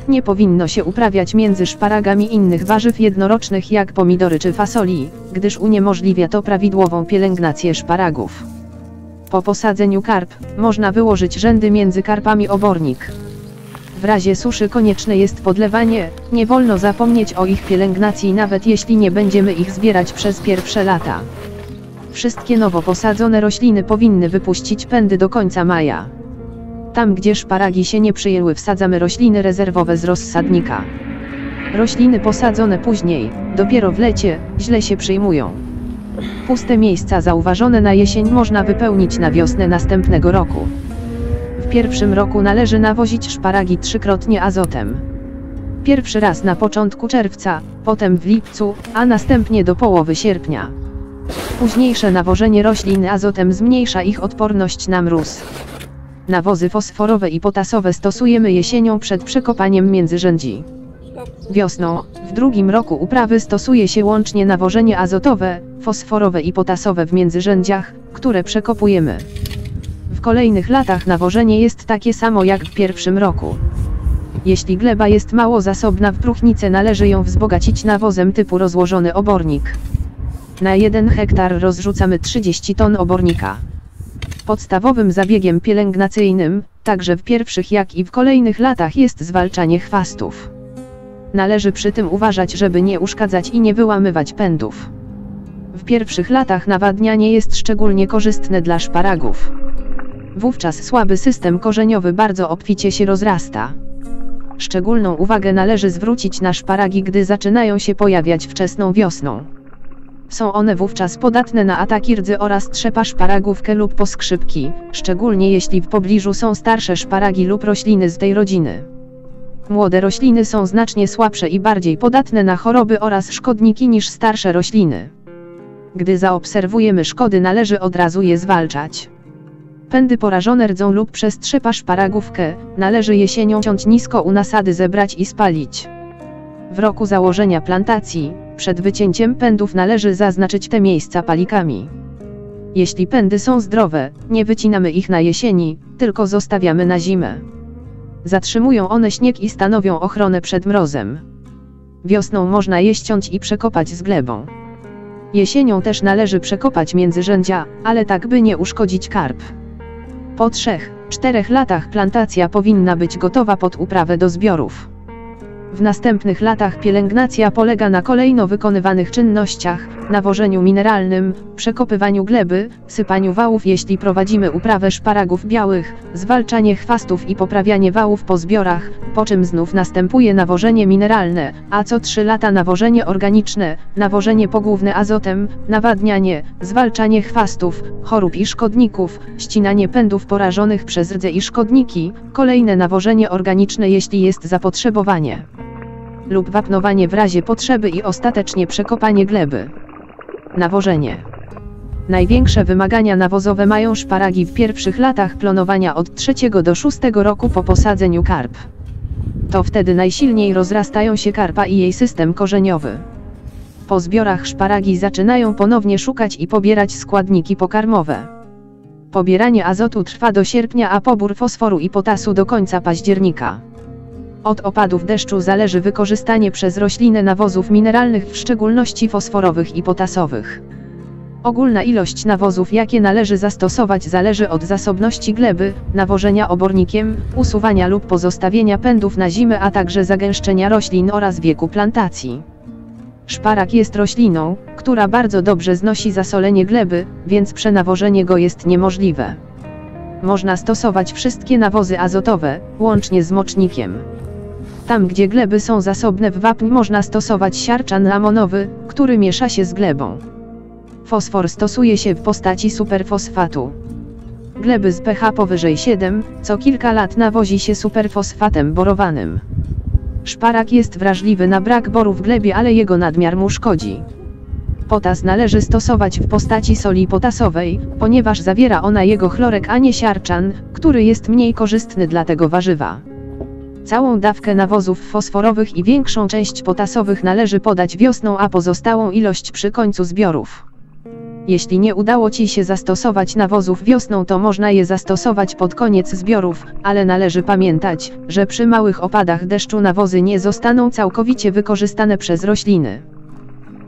Nie powinno się uprawiać między szparagami innych warzyw jednorocznych jak pomidory czy fasoli, gdyż uniemożliwia to prawidłową pielęgnację szparagów. Po posadzeniu karp, można wyłożyć rzędy między karpami obornik. W razie suszy konieczne jest podlewanie, nie wolno zapomnieć o ich pielęgnacji, nawet jeśli nie będziemy ich zbierać przez pierwsze lata. Wszystkie nowo posadzone rośliny powinny wypuścić pędy do końca maja. Tam, gdzie szparagi się nie przyjęły, wsadzamy rośliny rezerwowe z rozsadnika. Rośliny posadzone później, dopiero w lecie, źle się przyjmują. Puste miejsca zauważone na jesień można wypełnić na wiosnę następnego roku. W 1. roku należy nawozić szparagi 3-krotnie azotem. Pierwszy raz na początku czerwca, potem w lipcu, a następnie do połowy sierpnia. Późniejsze nawożenie roślin azotem zmniejsza ich odporność na mróz. Nawozy fosforowe i potasowe stosujemy jesienią przed przekopaniem międzyrzędzi. Wiosną, w 2. roku uprawy stosuje się łącznie nawożenie azotowe, fosforowe i potasowe w międzyrzędziach, które przekopujemy. W kolejnych latach nawożenie jest takie samo jak w 1. roku. Jeśli gleba jest mało zasobna w próchnicę, należy ją wzbogacić nawozem typu rozłożony obornik. Na 1 hektar rozrzucamy 30 ton obornika. Podstawowym zabiegiem pielęgnacyjnym, także w pierwszych jak i w kolejnych latach, jest zwalczanie chwastów. Należy przy tym uważać, żeby nie uszkadzać i nie wyłamywać pędów. W pierwszych latach nawadnianie jest szczególnie korzystne dla szparagów. Wówczas słaby system korzeniowy bardzo obficie się rozrasta. Szczególną uwagę należy zwrócić na szparagi, gdy zaczynają się pojawiać wczesną wiosną. Są one wówczas podatne na ataki rdzy oraz trzepa szparagówkę lub poskrzypki, szczególnie jeśli w pobliżu są starsze szparagi lub rośliny z tej rodziny. Młode rośliny są znacznie słabsze i bardziej podatne na choroby oraz szkodniki niż starsze rośliny. Gdy zaobserwujemy szkody, należy od razu je zwalczać. Pędy porażone rdzą lub przez trzepa szparagówkę, należy jesienią ciąć nisko u nasady, zebrać i spalić. W roku założenia plantacji, przed wycięciem pędów należy zaznaczyć te miejsca palikami. Jeśli pędy są zdrowe, nie wycinamy ich na jesieni, tylko zostawiamy na zimę. Zatrzymują one śnieg i stanowią ochronę przed mrozem. Wiosną można je ściąć i przekopać z glebą. Jesienią też należy przekopać międzyrzędzia, ale tak by nie uszkodzić karp. Po 3–4 latach plantacja powinna być gotowa pod uprawę do zbiorów. W następnych latach pielęgnacja polega na kolejno wykonywanych czynnościach: nawożeniu mineralnym, przekopywaniu gleby, sypaniu wałów jeśli prowadzimy uprawę szparagów białych, zwalczanie chwastów i poprawianie wałów po zbiorach, po czym znów następuje nawożenie mineralne, a co 3 lata nawożenie organiczne, nawożenie pogłówne azotem, nawadnianie, zwalczanie chwastów, chorób i szkodników, ścinanie pędów porażonych przez rdzę i szkodniki, kolejne nawożenie organiczne jeśli jest zapotrzebowanie, lub wapnowanie w razie potrzeby i ostatecznie przekopanie gleby. Nawożenie. Największe wymagania nawozowe mają szparagi w pierwszych latach klonowania od 3 do 6 roku po posadzeniu karp. To wtedy najsilniej rozrastają się karpa i jej system korzeniowy. Po zbiorach szparagi zaczynają ponownie szukać i pobierać składniki pokarmowe. Pobieranie azotu trwa do sierpnia, a pobór fosforu i potasu do końca października. Od opadów deszczu zależy wykorzystanie przez roślinę nawozów mineralnych, w szczególności fosforowych i potasowych. Ogólna ilość nawozów, jakie należy zastosować, zależy od zasobności gleby, nawożenia obornikiem, usuwania lub pozostawienia pędów na zimę, a także zagęszczenia roślin oraz wieku plantacji. Szparag jest rośliną, która bardzo dobrze znosi zasolenie gleby, więc przenawożenie go jest niemożliwe. Można stosować wszystkie nawozy azotowe, łącznie z mocznikiem. Tam, gdzie gleby są zasobne w wapń, można stosować siarczan amonowy, który miesza się z glebą. Fosfor stosuje się w postaci superfosfatu. Gleby z pH powyżej 7, co kilka lat nawozi się superfosfatem borowanym. Szparag jest wrażliwy na brak boru w glebie, ale jego nadmiar mu szkodzi. Potas należy stosować w postaci soli potasowej, ponieważ zawiera ona jego chlorek, a nie siarczan, który jest mniej korzystny dla tego warzywa. Całą dawkę nawozów fosforowych i większą część potasowych należy podać wiosną, a pozostałą ilość przy końcu zbiorów. Jeśli nie udało Ci się zastosować nawozów wiosną, to można je zastosować pod koniec zbiorów, ale należy pamiętać, że przy małych opadach deszczu nawozy nie zostaną całkowicie wykorzystane przez rośliny.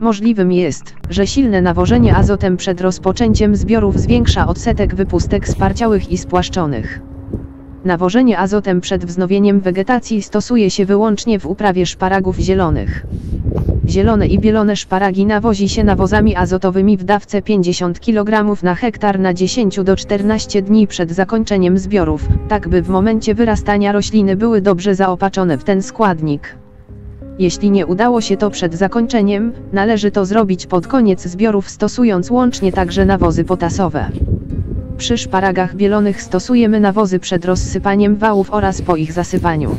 Możliwym jest, że silne nawożenie azotem przed rozpoczęciem zbiorów zwiększa odsetek wypustek sparciałych i spłaszczonych. Nawożenie azotem przed wznowieniem wegetacji stosuje się wyłącznie w uprawie szparagów zielonych. Zielone i bielone szparagi nawozi się nawozami azotowymi w dawce 50 kg na hektar na 10 do 14 dni przed zakończeniem zbiorów, tak by w momencie wyrastania rośliny były dobrze zaopatrzone w ten składnik. Jeśli nie udało się to przed zakończeniem, należy to zrobić pod koniec zbiorów, stosując łącznie także nawozy potasowe. Przy szparagach bielonych stosujemy nawozy przed rozsypaniem wałów oraz po ich zasypaniu.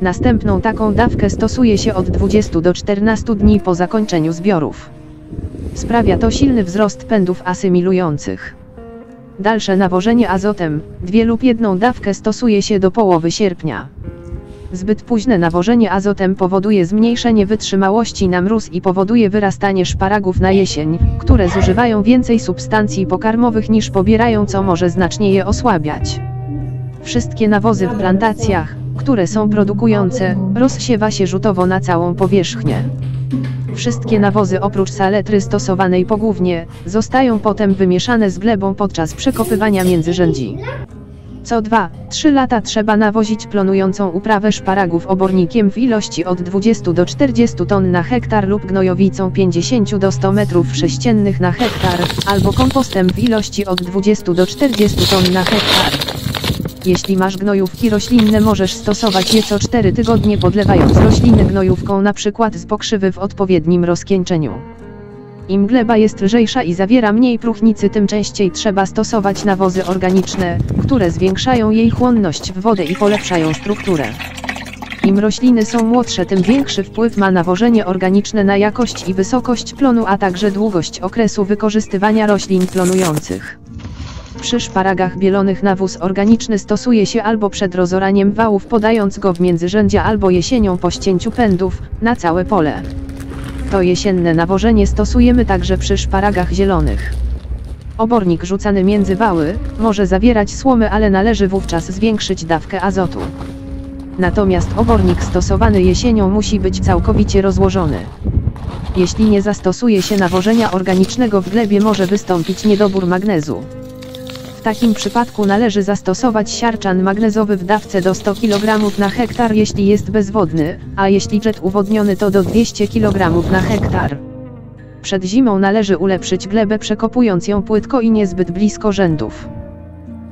Następną taką dawkę stosuje się od 20 do 14 dni po zakończeniu zbiorów. Sprawia to silny wzrost pędów asymilujących. Dalsze nawożenie azotem, 2 lub 1 dawkę stosuje się do połowy sierpnia. Zbyt późne nawożenie azotem powoduje zmniejszenie wytrzymałości na mróz i powoduje wyrastanie szparagów na jesień, które zużywają więcej substancji pokarmowych niż pobierają, co może znacznie je osłabiać. Wszystkie nawozy w plantacjach, które są produkujące, rozsiewa się rzutowo na całą powierzchnię. Wszystkie nawozy oprócz saletry stosowanej pogłównie, zostają potem wymieszane z glebą podczas przekopywania międzyrzędzi. Co 2-3 lata trzeba nawozić plonującą uprawę szparagów obornikiem w ilości od 20 do 40 ton na hektar lub gnojowicą 50 do 100 m3 na hektar, albo kompostem w ilości od 20 do 40 ton na hektar. Jeśli masz gnojówki roślinne, możesz stosować je co 4 tygodnie, podlewając rośliny gnojówką np. z pokrzywy w odpowiednim rozcieńczeniu. Im gleba jest lżejsza i zawiera mniej próchnicy, tym częściej trzeba stosować nawozy organiczne, które zwiększają jej chłonność w wodę i polepszają strukturę. Im rośliny są młodsze, tym większy wpływ ma nawożenie organiczne na jakość i wysokość plonu, a także długość okresu wykorzystywania roślin plonujących. Przy szparagach bielonych nawóz organiczny stosuje się albo przed rozoraniem wałów, podając go w międzyrzędzia, albo jesienią po ścięciu pędów, na całe pole. To jesienne nawożenie stosujemy także przy szparagach zielonych. Obornik rzucany między wały może zawierać słomy, ale należy wówczas zwiększyć dawkę azotu. Natomiast obornik stosowany jesienią musi być całkowicie rozłożony. Jeśli nie zastosuje się nawożenia organicznego w glebie, może wystąpić niedobór magnezu. W takim przypadku należy zastosować siarczan magnezowy w dawce do 100 kg na hektar, jeśli jest bezwodny, a jeśli jet uwodniony, to do 200 kg na hektar. Przed zimą należy ulepszyć glebę, przekopując ją płytko i niezbyt blisko rzędów.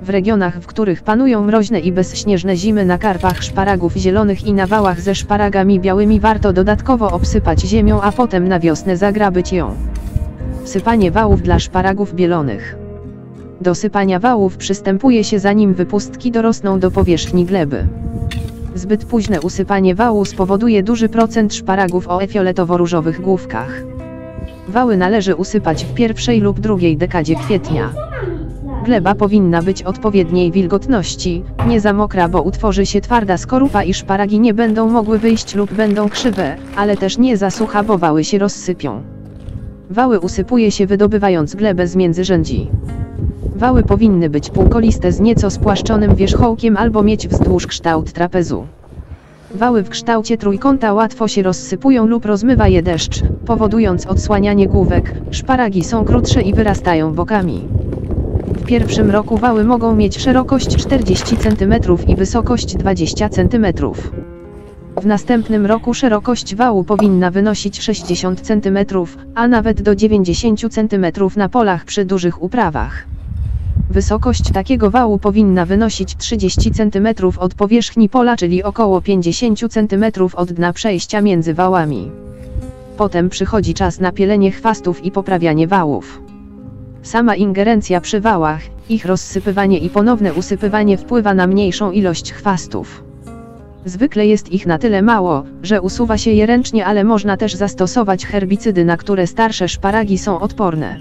W regionach, w których panują mroźne i bezśnieżne zimy, na karpach szparagów zielonych i na wałach ze szparagami białymi warto dodatkowo obsypać ziemią, a potem na wiosnę zagrabić ją. Sypanie wałów dla szparagów bielonych. Do sypania wałów przystępuje się, zanim wypustki dorosną do powierzchni gleby. Zbyt późne usypanie wału spowoduje duży procent szparagów o fioletowo-różowych główkach. Wały należy usypać w pierwszej lub drugiej dekadzie kwietnia. Gleba powinna być odpowiedniej wilgotności, nie za mokra, bo utworzy się twarda skorupa i szparagi nie będą mogły wyjść lub będą krzywe, ale też nie za sucha, bo wały się rozsypią. Wały usypuje się wydobywając glebę z międzyrzędzi. Wały powinny być półkoliste z nieco spłaszczonym wierzchołkiem albo mieć wzdłuż kształt trapezu. Wały w kształcie trójkąta łatwo się rozsypują lub rozmywa je deszcz, powodując odsłanianie główek. Szparagi są krótsze i wyrastają bokami. W pierwszym roku wały mogą mieć szerokość 40 cm i wysokość 20 cm. W następnym roku szerokość wału powinna wynosić 60 cm, a nawet do 90 cm na polach przy dużych uprawach. Wysokość takiego wału powinna wynosić 30 cm od powierzchni pola, czyli około 50 cm od dna przejścia między wałami. Potem przychodzi czas na pielenie chwastów i poprawianie wałów. Sama ingerencja przy wałach, ich rozsypywanie i ponowne usypywanie wpływa na mniejszą ilość chwastów. Zwykle jest ich na tyle mało, że usuwa się je ręcznie, ale można też zastosować herbicydy, na które starsze szparagi są odporne.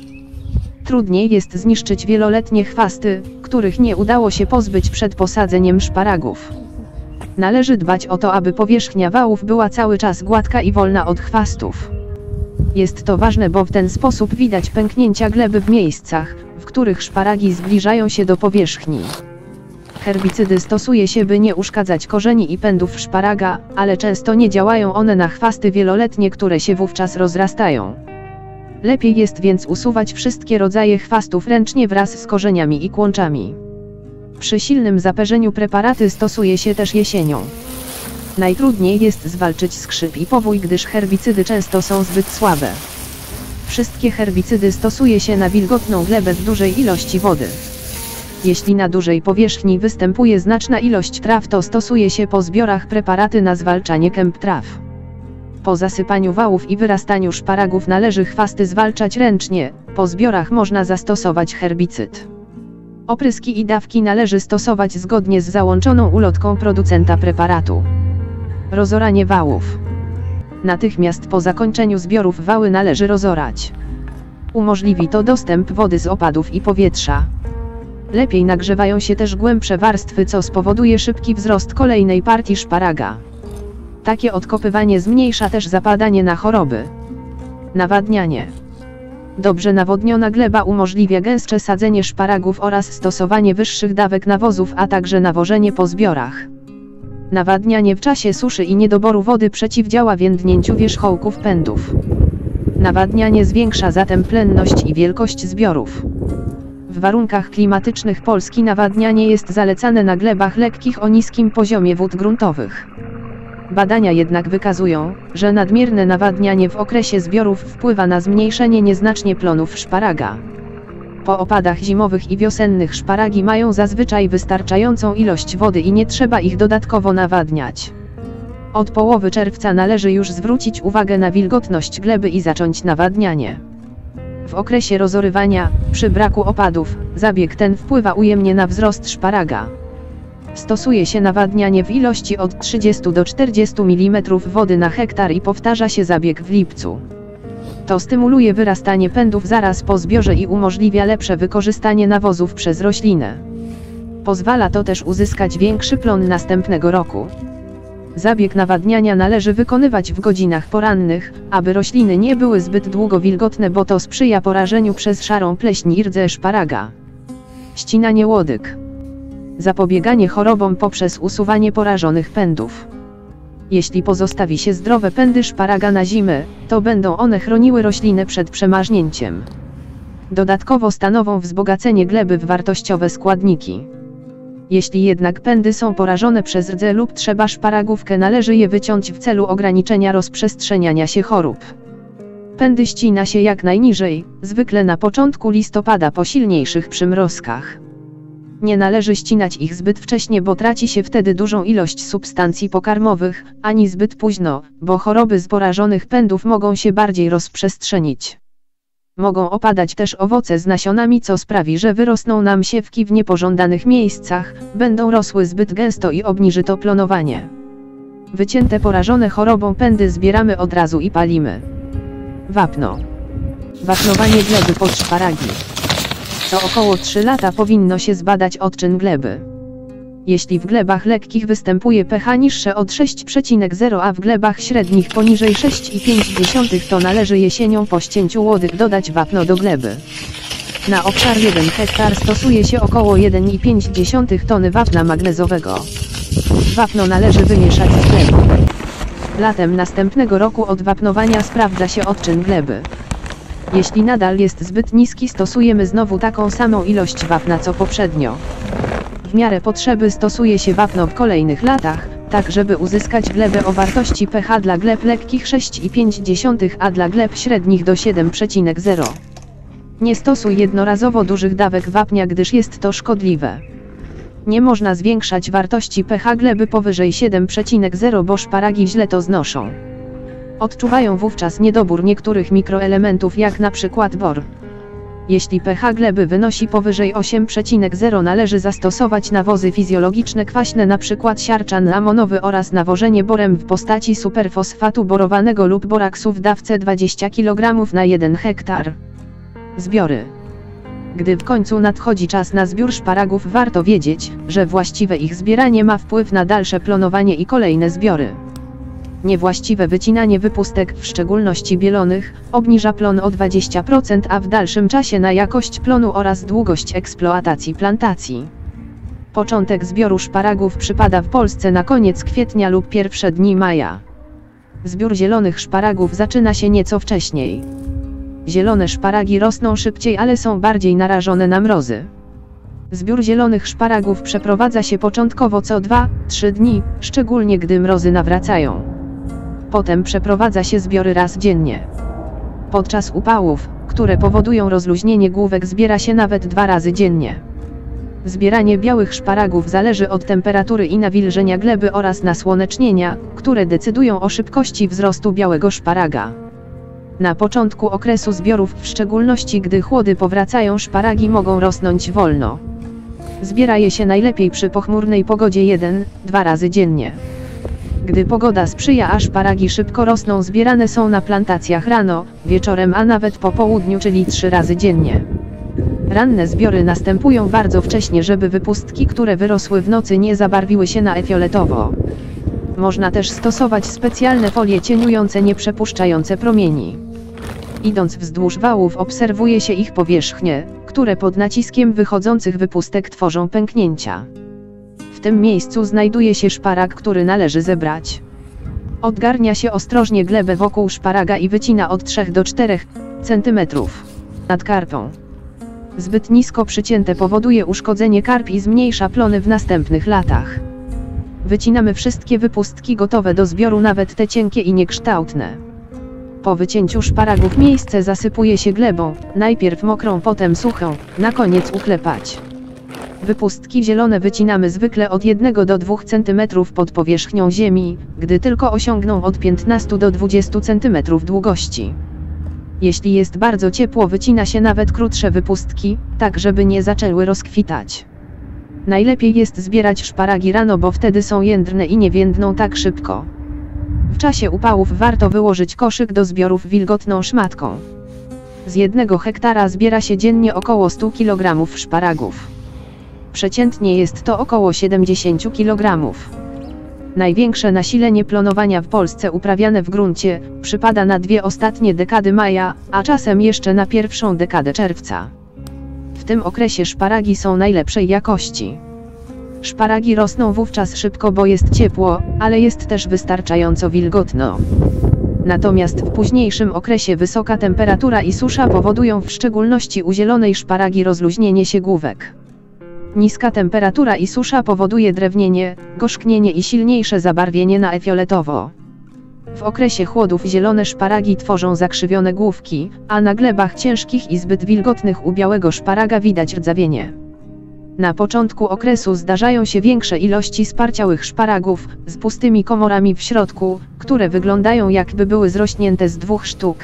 Trudniej jest zniszczyć wieloletnie chwasty, których nie udało się pozbyć przed posadzeniem szparagów. Należy dbać o to, aby powierzchnia wałów była cały czas gładka i wolna od chwastów. Jest to ważne, bo w ten sposób widać pęknięcia gleby w miejscach, w których szparagi zbliżają się do powierzchni. Herbicydy stosuje się, by nie uszkadzać korzeni i pędów szparaga, ale często nie działają one na chwasty wieloletnie, które się wówczas rozrastają. Lepiej jest więc usuwać wszystkie rodzaje chwastów ręcznie wraz z korzeniami i kłączami. Przy silnym zaparzeniu preparaty stosuje się też jesienią. Najtrudniej jest zwalczyć skrzyp i powój, gdyż herbicydy często są zbyt słabe. Wszystkie herbicydy stosuje się na wilgotną glebę w dużej ilości wody. Jeśli na dużej powierzchni występuje znaczna ilość traw, to stosuje się po zbiorach preparaty na zwalczanie kęp traw. Po zasypaniu wałów i wyrastaniu szparagów należy chwasty zwalczać ręcznie, po zbiorach można zastosować herbicyd. Opryski i dawki należy stosować zgodnie z załączoną ulotką producenta preparatu. Rozoranie wałów. Natychmiast po zakończeniu zbiorów wały należy rozorać. Umożliwi to dostęp wody z opadów i powietrza. Lepiej nagrzewają się też głębsze warstwy, co spowoduje szybki wzrost kolejnej partii szparaga. Takie odkopywanie zmniejsza też zapadanie na choroby. Nawadnianie. Dobrze nawodniona gleba umożliwia gęstsze sadzenie szparagów oraz stosowanie wyższych dawek nawozów, a także nawożenie po zbiorach. Nawadnianie w czasie suszy i niedoboru wody przeciwdziała więdnięciu wierzchołków pędów. Nawadnianie zwiększa zatem plenność i wielkość zbiorów. W warunkach klimatycznych Polski nawadnianie jest zalecane na glebach lekkich o niskim poziomie wód gruntowych. Badania jednak wykazują, że nadmierne nawadnianie w okresie zbiorów wpływa na zmniejszenie nieznacznie plonów szparaga. Po opadach zimowych i wiosennych szparagi mają zazwyczaj wystarczającą ilość wody i nie trzeba ich dodatkowo nawadniać. Od połowy czerwca należy już zwrócić uwagę na wilgotność gleby i zacząć nawadnianie. W okresie rozorywania, przy braku opadów, zabieg ten wpływa ujemnie na wzrost szparaga. Stosuje się nawadnianie w ilości od 30 do 40 mm wody na hektar i powtarza się zabieg w lipcu. To stymuluje wyrastanie pędów zaraz po zbiorze i umożliwia lepsze wykorzystanie nawozów przez roślinę. Pozwala to też uzyskać większy plon następnego roku. Zabieg nawadniania należy wykonywać w godzinach porannych, aby rośliny nie były zbyt długo wilgotne, bo to sprzyja porażeniu przez szarą pleśń i rdzę szparaga. Ścinanie łodyg. Zapobieganie chorobom poprzez usuwanie porażonych pędów. Jeśli pozostawi się zdrowe pędy szparaga na zimę, to będą one chroniły roślinę przed przemarznięciem. Dodatkowo stanowią wzbogacenie gleby w wartościowe składniki. Jeśli jednak pędy są porażone przez rdzę lub trzeba szparagówkę, należy je wyciąć w celu ograniczenia rozprzestrzeniania się chorób. Pędy ścina się jak najniżej, zwykle na początku listopada po silniejszych przymrozkach. Nie należy ścinać ich zbyt wcześnie, bo traci się wtedy dużą ilość substancji pokarmowych, ani zbyt późno, bo choroby z porażonych pędów mogą się bardziej rozprzestrzenić. Mogą opadać też owoce z nasionami, co sprawi, że wyrosną nam siewki w niepożądanych miejscach, będą rosły zbyt gęsto i obniży to plonowanie. Wycięte porażone chorobą pędy zbieramy od razu i palimy. Wapno. Wapnowanie gleby pod szparagi. Co około 3 lata powinno się zbadać odczyn gleby. Jeśli w glebach lekkich występuje pH niższe od 6,0, a w glebach średnich poniżej 6,5, to należy jesienią po ścięciu łodyg dodać wapno do gleby. Na obszar 1 hektar stosuje się około 1,5 tony wapna magnezowego. Wapno należy wymieszać z glebą. Latem następnego roku od wapnowania sprawdza się odczyn gleby. Jeśli nadal jest zbyt niski, stosujemy znowu taką samą ilość wapna co poprzednio. W miarę potrzeby stosuje się wapno w kolejnych latach, tak żeby uzyskać glebę o wartości pH dla gleb lekkich 6,5, a dla gleb średnich do 7,0. Nie stosuj jednorazowo dużych dawek wapnia, gdyż jest to szkodliwe. Nie można zwiększać wartości pH gleby powyżej 7,0, bo szparagi źle to znoszą. Odczuwają wówczas niedobór niektórych mikroelementów, jak na przykład bor. Jeśli pH gleby wynosi powyżej 8,0, należy zastosować nawozy fizjologiczne kwaśne, np. siarczan amonowy oraz nawożenie borem w postaci superfosfatu borowanego lub boraksu w dawce 20 kg na 1 hektar. Zbiory. Gdy w końcu nadchodzi czas na zbiór szparagów, warto wiedzieć, że właściwe ich zbieranie ma wpływ na dalsze plonowanie i kolejne zbiory. Niewłaściwe wycinanie wypustek, w szczególności bielonych, obniża plon o 20%, a w dalszym czasie na jakość plonu oraz długość eksploatacji plantacji. Początek zbioru szparagów przypada w Polsce na koniec kwietnia lub pierwsze dni maja. Zbiór zielonych szparagów zaczyna się nieco wcześniej. Zielone szparagi rosną szybciej, ale są bardziej narażone na mrozy. Zbiór zielonych szparagów przeprowadza się początkowo co 2-3 dni, szczególnie gdy mrozy nawracają. Potem przeprowadza się zbiory raz dziennie. Podczas upałów, które powodują rozluźnienie główek, zbiera się nawet 2 razy dziennie. Zbieranie białych szparagów zależy od temperatury i nawilżenia gleby oraz nasłonecznienia, które decydują o szybkości wzrostu białego szparaga. Na początku okresu zbiorów, w szczególności gdy chłody powracają, szparagi mogą rosnąć wolno. Zbiera je się najlepiej przy pochmurnej pogodzie 1-2 razy dziennie. Gdy pogoda sprzyja, a szparagi szybko rosną, zbierane są na plantacjach rano, wieczorem, a nawet po południu, czyli 3 razy dziennie. Ranne zbiory następują bardzo wcześnie, żeby wypustki, które wyrosły w nocy, nie zabarwiły się na fioletowo. Można też stosować specjalne folie cieniujące, nie przepuszczające promieni. Idąc wzdłuż wałów, obserwuje się ich powierzchnie, które pod naciskiem wychodzących wypustek tworzą pęknięcia. W tym miejscu znajduje się szparag, który należy zebrać. Odgarnia się ostrożnie glebę wokół szparaga i wycina od 3 do 4 cm nad karpą. Zbyt nisko przycięte powoduje uszkodzenie karp i zmniejsza plony w następnych latach. Wycinamy wszystkie wypustki gotowe do zbioru, nawet te cienkie i niekształtne. Po wycięciu szparagów miejsce zasypuje się glebą, najpierw mokrą, potem suchą, na koniec uklepać. Wypustki zielone wycinamy zwykle od 1 do 2 cm pod powierzchnią ziemi, gdy tylko osiągną od 15 do 20 cm długości. Jeśli jest bardzo ciepło, wycina się nawet krótsze wypustki, tak żeby nie zaczęły rozkwitać. Najlepiej jest zbierać szparagi rano, bo wtedy są jędrne i nie więdną tak szybko. W czasie upałów warto wyłożyć koszyk do zbiorów wilgotną szmatką. Z 1 hektara zbiera się dziennie około 100 kg szparagów. Przeciętnie jest to około 70 kg. Największe nasilenie plonowania w Polsce uprawiane w gruncie przypada na 2 ostatnie dekady maja, a czasem jeszcze na pierwszą dekadę czerwca. W tym okresie szparagi są najlepszej jakości. Szparagi rosną wówczas szybko, bo jest ciepło, ale jest też wystarczająco wilgotno. Natomiast w późniejszym okresie wysoka temperatura i susza powodują w szczególności u zielonej szparagi rozluźnienie się główek. Niska temperatura i susza powoduje drewnienie, gorzknienie i silniejsze zabarwienie na fioletowo. W okresie chłodów zielone szparagi tworzą zakrzywione główki, a na glebach ciężkich i zbyt wilgotnych u białego szparaga widać rdzawienie. Na początku okresu zdarzają się większe ilości sparciałych szparagów, z pustymi komorami w środku, które wyglądają jakby były zrośnięte z 2 sztuk.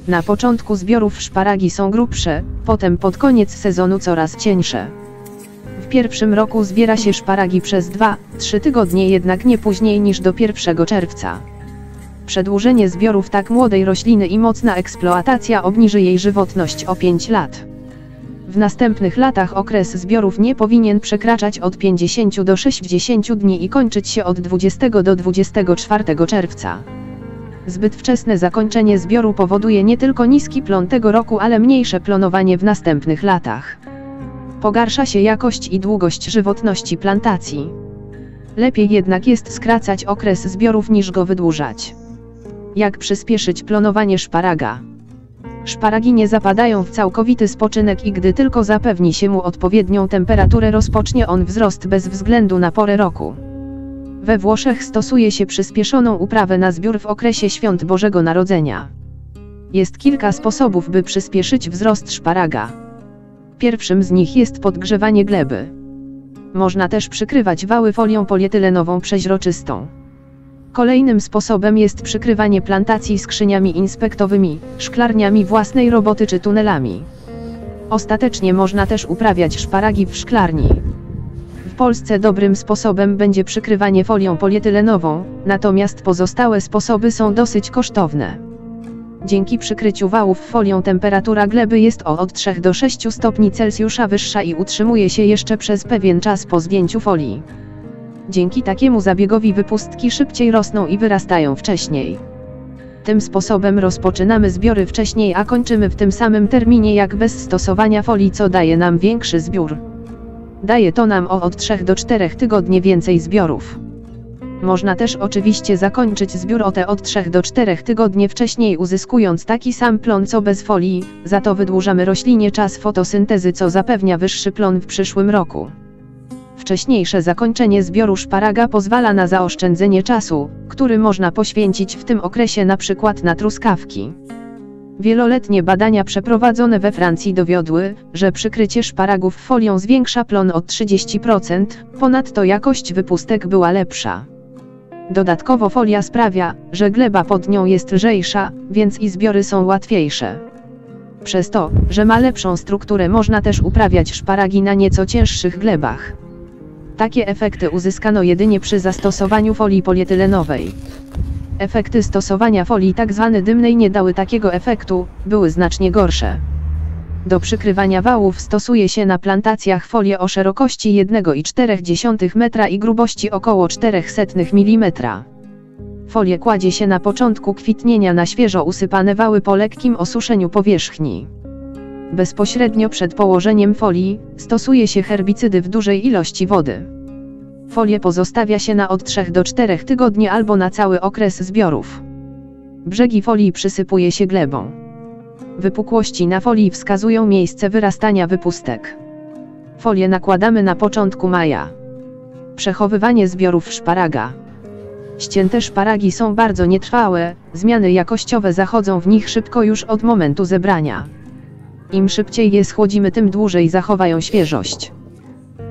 Na początku zbiorów szparagi są grubsze, potem pod koniec sezonu coraz cieńsze. W pierwszym roku zbiera się szparagi przez 2-3 tygodnie, jednak nie później niż do 1 czerwca. Przedłużenie zbiorów tak młodej rośliny i mocna eksploatacja obniży jej żywotność o 5 lat. W następnych latach okres zbiorów nie powinien przekraczać od 50 do 60 dni i kończyć się od 20 do 24 czerwca. Zbyt wczesne zakończenie zbioru powoduje nie tylko niski plon tego roku, ale mniejsze plonowanie w następnych latach. Pogarsza się jakość i długość żywotności plantacji. Lepiej jednak jest skracać okres zbiorów niż go wydłużać. Jak przyspieszyć plonowanie szparaga? Szparagi nie zapadają w całkowity spoczynek i gdy tylko zapewni się mu odpowiednią temperaturę, rozpocznie on wzrost bez względu na porę roku. We Włoszech stosuje się przyspieszoną uprawę na zbiór w okresie świąt Bożego Narodzenia. Jest kilka sposobów, by przyspieszyć wzrost szparaga. Pierwszym z nich jest podgrzewanie gleby. Można też przykrywać wały folią polietylenową przeźroczystą. Kolejnym sposobem jest przykrywanie plantacji skrzyniami inspektowymi, szklarniami własnej roboty czy tunelami. Ostatecznie można też uprawiać szparagi w szklarni. W Polsce dobrym sposobem będzie przykrywanie folią polietylenową, natomiast pozostałe sposoby są dosyć kosztowne. Dzięki przykryciu wałów folią temperatura gleby jest od 3 do 6 stopni Celsjusza wyższa i utrzymuje się jeszcze przez pewien czas po zdjęciu folii. Dzięki takiemu zabiegowi wypustki szybciej rosną i wyrastają wcześniej. Tym sposobem rozpoczynamy zbiory wcześniej, a kończymy w tym samym terminie jak bez stosowania folii, co daje nam większy zbiór. Daje to nam od 3 do 4 tygodni więcej zbiorów. Można też oczywiście zakończyć zbiór od 3 do 4 tygodni wcześniej, uzyskując taki sam plon co bez folii, za to wydłużamy roślinie czas fotosyntezy, co zapewnia wyższy plon w przyszłym roku. Wcześniejsze zakończenie zbioru szparaga pozwala na zaoszczędzenie czasu, który można poświęcić w tym okresie np. na truskawki. Wieloletnie badania przeprowadzone we Francji dowiodły, że przykrycie szparagów folią zwiększa plon o 30%, ponadto jakość wypustek była lepsza. Dodatkowo folia sprawia, że gleba pod nią jest lżejsza, więc i zbiory są łatwiejsze. Przez to, że ma lepszą strukturę, można też uprawiać szparagi na nieco cięższych glebach. Takie efekty uzyskano jedynie przy zastosowaniu folii polietylenowej. Efekty stosowania folii tzw. dymnej nie dały takiego efektu, były znacznie gorsze. Do przykrywania wałów stosuje się na plantacjach folię o szerokości 1,4 m i grubości około 0,04 mm. Folię kładzie się na początku kwitnienia na świeżo usypane wały po lekkim osuszeniu powierzchni. Bezpośrednio przed położeniem folii stosuje się herbicydy w dużej ilości wody. Folię pozostawia się na od 3 do 4 tygodni albo na cały okres zbiorów. Brzegi folii przysypuje się glebą. Wypukłości na folii wskazują miejsce wyrastania wypustek. Folię nakładamy na początku maja. Przechowywanie zbiorów szparaga. Ścięte szparagi są bardzo nietrwałe, zmiany jakościowe zachodzą w nich szybko już od momentu zebrania. Im szybciej je schłodzimy, tym dłużej zachowają świeżość.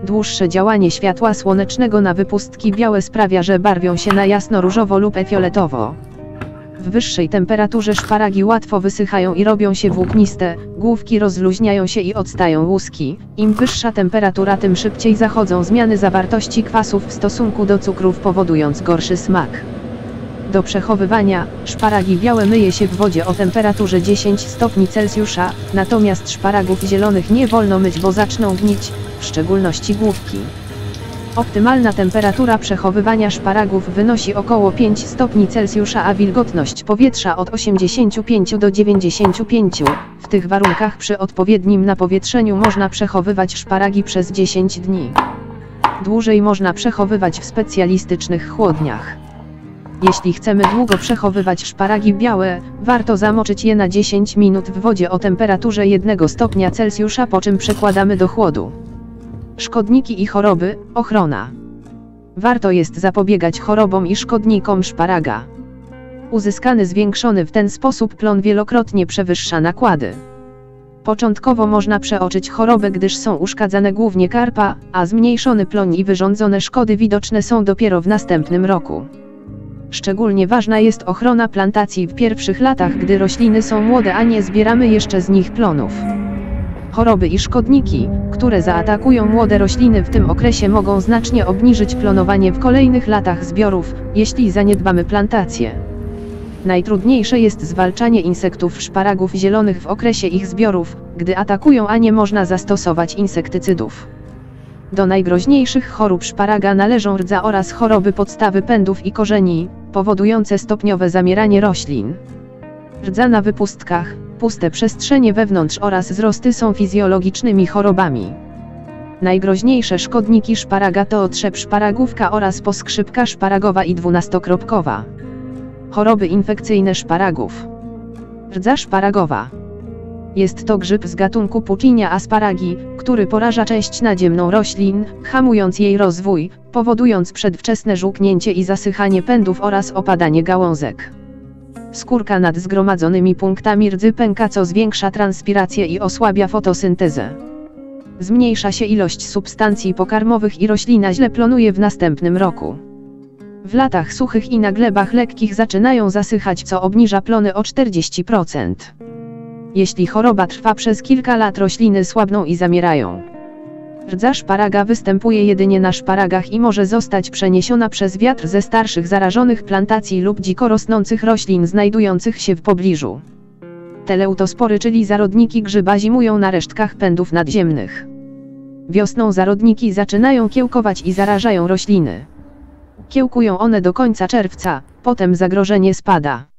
Dłuższe działanie światła słonecznego na wypustki białe sprawia, że barwią się na jasno-różowo lub fioletowo. W wyższej temperaturze szparagi łatwo wysychają i robią się włókniste, główki rozluźniają się i odstają łuski. Im wyższa temperatura, tym szybciej zachodzą zmiany zawartości kwasów w stosunku do cukrów, powodując gorszy smak. Do przechowywania, szparagi białe myje się w wodzie o temperaturze 10 stopni Celsjusza, natomiast szparagów zielonych nie wolno myć, bo zaczną gnić, w szczególności główki. Optymalna temperatura przechowywania szparagów wynosi około 5 stopni Celsjusza, a wilgotność powietrza od 85 do 95. W tych warunkach przy odpowiednim napowietrzeniu można przechowywać szparagi przez 10 dni. Dłużej można przechowywać w specjalistycznych chłodniach. Jeśli chcemy długo przechowywać szparagi białe, warto zamoczyć je na 10 minut w wodzie o temperaturze 1 stopnia Celsjusza, po czym przekładamy do chłodu. Szkodniki i choroby, ochrona. Warto jest zapobiegać chorobom i szkodnikom szparaga. Uzyskany zwiększony w ten sposób plon wielokrotnie przewyższa nakłady. Początkowo można przeoczyć chorobę, gdyż są uszkadzane głównie karpa, a zmniejszony plon i wyrządzone szkody widoczne są dopiero w następnym roku. Szczególnie ważna jest ochrona plantacji w pierwszych latach, gdy rośliny są młode, a nie zbieramy jeszcze z nich plonów. Choroby i szkodniki, które zaatakują młode rośliny w tym okresie, mogą znacznie obniżyć plonowanie w kolejnych latach zbiorów, jeśli zaniedbamy plantację. Najtrudniejsze jest zwalczanie insektów szparagów zielonych w okresie ich zbiorów, gdy atakują, a nie można zastosować insektycydów. Do najgroźniejszych chorób szparaga należą rdza oraz choroby podstawy pędów i korzeni, powodujące stopniowe zamieranie roślin. Rdza na wypustkach, puste przestrzenie wewnątrz oraz wzrosty są fizjologicznymi chorobami. Najgroźniejsze szkodniki szparaga to otrzep szparagówka oraz poskrzypka szparagowa i 12-kropkowa. Choroby infekcyjne szparagów. Rdza szparagowa. Jest to grzyb z gatunku Puccinia asparagi, który poraża część nadziemną roślin, hamując jej rozwój, powodując przedwczesne żółknięcie i zasychanie pędów oraz opadanie gałązek. Skórka nad zgromadzonymi punktami rdzy pęka, co zwiększa transpirację i osłabia fotosyntezę. Zmniejsza się ilość substancji pokarmowych i roślina źle plonuje w następnym roku. W latach suchych i na glebach lekkich zaczynają zasychać, co obniża plony o 40%. Jeśli choroba trwa przez kilka lat, rośliny słabną i zamierają. Rdza szparaga występuje jedynie na szparagach i może zostać przeniesiona przez wiatr ze starszych zarażonych plantacji lub dziko rosnących roślin znajdujących się w pobliżu. Teleutospory, czyli zarodniki grzyba, zimują na resztkach pędów nadziemnych. Wiosną zarodniki zaczynają kiełkować i zarażają rośliny. Kiełkują one do końca czerwca, potem zagrożenie spada.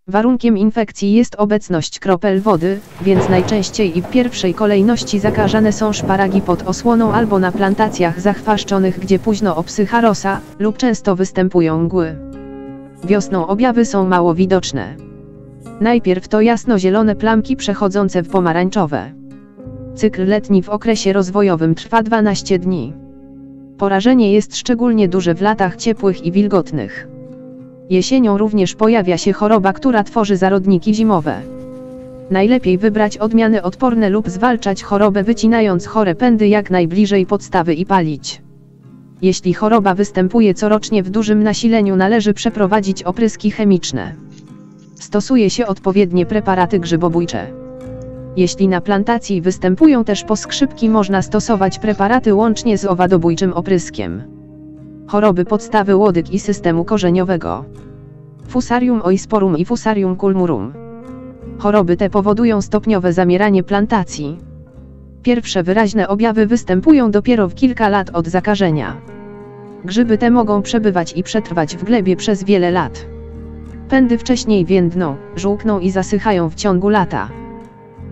Warunkiem infekcji jest obecność kropel wody, więc najczęściej i w pierwszej kolejności zakażane są szparagi pod osłoną albo na plantacjach zachwaszczonych, gdzie późno obsycha rosa, lub często występują mgły. Wiosną objawy są mało widoczne. Najpierw to jasno-zielone plamki przechodzące w pomarańczowe. Cykl letni w okresie rozwojowym trwa 12 dni. Porażenie jest szczególnie duże w latach ciepłych i wilgotnych. Jesienią również pojawia się choroba, która tworzy zarodniki zimowe. Najlepiej wybrać odmiany odporne lub zwalczać chorobę, wycinając chore pędy jak najbliżej podstawy i palić. Jeśli choroba występuje corocznie w dużym nasileniu, należy przeprowadzić opryski chemiczne. Stosuje się odpowiednie preparaty grzybobójcze. Jeśli na plantacji występują też poskrzypki, można stosować preparaty łącznie z owadobójczym opryskiem. Choroby podstawy łodyg i systemu korzeniowego. Fusarium oisporum i Fusarium culmurum. Choroby te powodują stopniowe zamieranie plantacji. Pierwsze wyraźne objawy występują dopiero w kilka lat od zakażenia. Grzyby te mogą przebywać i przetrwać w glebie przez wiele lat. Pędy wcześniej więdną, żółkną i zasychają w ciągu lata.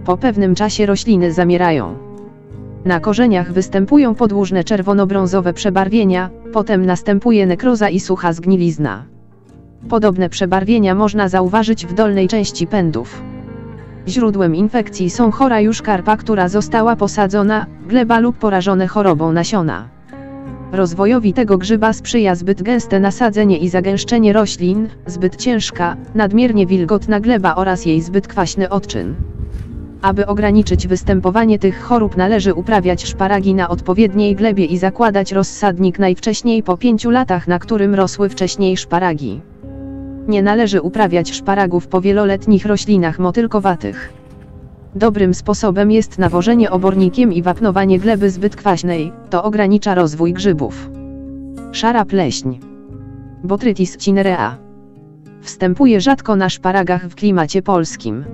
Po pewnym czasie rośliny zamierają. Na korzeniach występują podłużne czerwono-brązowe przebarwienia, potem następuje nekroza i sucha zgnilizna. Podobne przebarwienia można zauważyć w dolnej części pędów. Źródłem infekcji są chora już karpa, która została posadzona, gleba lub porażone chorobą nasiona. Rozwojowi tego grzyba sprzyja zbyt gęste nasadzenie i zagęszczenie roślin, zbyt ciężka, nadmiernie wilgotna gleba oraz jej zbyt kwaśny odczyn. Aby ograniczyć występowanie tych chorób, należy uprawiać szparagi na odpowiedniej glebie i zakładać rozsadnik najwcześniej po 5 latach, na którym rosły wcześniej szparagi. Nie należy uprawiać szparagów po wieloletnich roślinach motylkowatych. Dobrym sposobem jest nawożenie obornikiem i wapnowanie gleby zbyt kwaśnej, to ogranicza rozwój grzybów. Szara pleśń. Botrytis cinerea. Występuje rzadko na szparagach w klimacie polskim.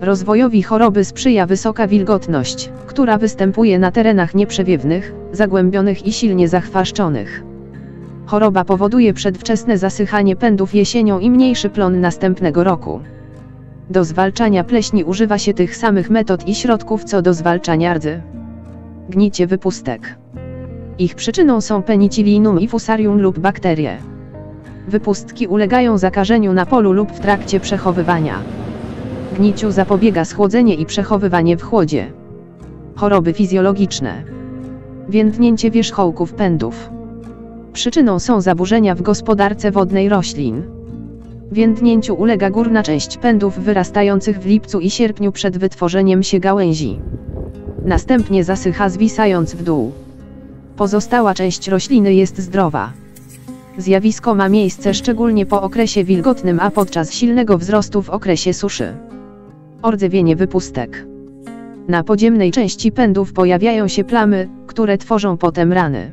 Rozwojowi choroby sprzyja wysoka wilgotność, która występuje na terenach nieprzewiewnych, zagłębionych i silnie zachwaszczonych. Choroba powoduje przedwczesne zasychanie pędów jesienią i mniejszy plon następnego roku. Do zwalczania pleśni używa się tych samych metod i środków co do zwalczania rdzy. Gnicie wypustek. Ich przyczyną są Penicillium i Fusarium lub bakterie. Wypustki ulegają zakażeniu na polu lub w trakcie przechowywania. Gniciu zapobiega schłodzenie i przechowywanie w chłodzie. Choroby fizjologiczne. Więdnięcie wierzchołków pędów. Przyczyną są zaburzenia w gospodarce wodnej roślin. Więdnięciu ulega górna część pędów wyrastających w lipcu i sierpniu przed wytworzeniem się gałęzi. Następnie zasycha, zwisając w dół. Pozostała część rośliny jest zdrowa. Zjawisko ma miejsce szczególnie po okresie wilgotnym, a podczas silnego wzrostu w okresie suszy. Ordzewienie wypustek. Na podziemnej części pędów pojawiają się plamy, które tworzą potem rany.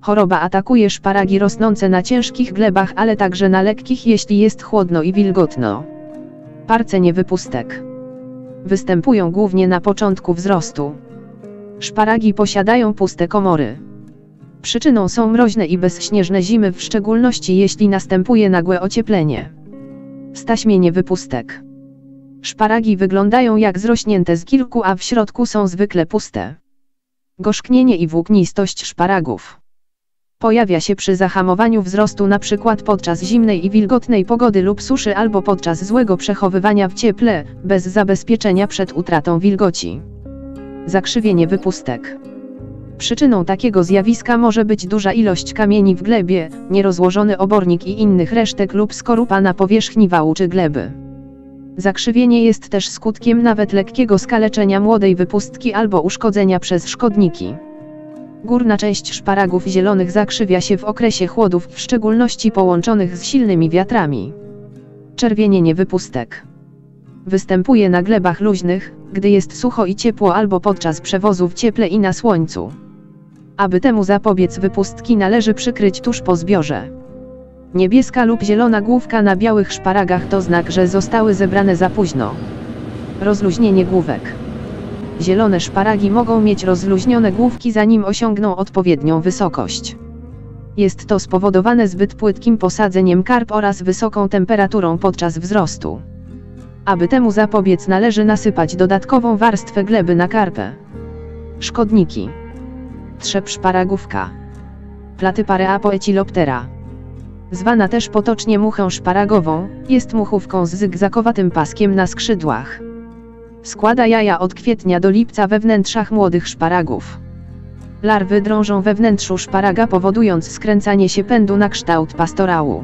Choroba atakuje szparagi rosnące na ciężkich glebach, ale także na lekkich, jeśli jest chłodno i wilgotno. Parcenie wypustek. Występują głównie na początku wzrostu. Szparagi posiadają puste komory. Przyczyną są mroźne i bezśnieżne zimy, w szczególności jeśli następuje nagłe ocieplenie. Staśmienie wypustek. Szparagi wyglądają jak zrośnięte z kilku, a w środku są zwykle puste. Gorzknienie i włóknistość szparagów. Pojawia się przy zahamowaniu wzrostu, np. podczas zimnej i wilgotnej pogody lub suszy, albo podczas złego przechowywania w cieple, bez zabezpieczenia przed utratą wilgoci. Zakrzywienie wypustek. Przyczyną takiego zjawiska może być duża ilość kamieni w glebie, nierozłożony obornik i innych resztek lub skorupa na powierzchni wału czy gleby. Zakrzywienie jest też skutkiem nawet lekkiego skaleczenia młodej wypustki albo uszkodzenia przez szkodniki. Górna część szparagów zielonych zakrzywia się w okresie chłodów, w szczególności połączonych z silnymi wiatrami. Czerwienienie wypustek. Występuje na glebach luźnych, gdy jest sucho i ciepło, albo podczas przewozu w cieple i na słońcu. Aby temu zapobiec, wypustki należy przykryć tuż po zbiorze. Niebieska lub zielona główka na białych szparagach to znak, że zostały zebrane za późno. Rozluźnienie główek. Zielone szparagi mogą mieć rozluźnione główki, zanim osiągną odpowiednią wysokość. Jest to spowodowane zbyt płytkim posadzeniem karp oraz wysoką temperaturą podczas wzrostu. Aby temu zapobiec, należy nasypać dodatkową warstwę gleby na karpę. Szkodniki. Trzep szparagówka. Platyparea poeciloptera. Zwana też potocznie muchę szparagową, jest muchówką z zygzakowatym paskiem na skrzydłach. Składa jaja od kwietnia do lipca we wnętrzach młodych szparagów. Larwy drążą we wnętrzu szparaga, powodując skręcanie się pędu na kształt pastorału.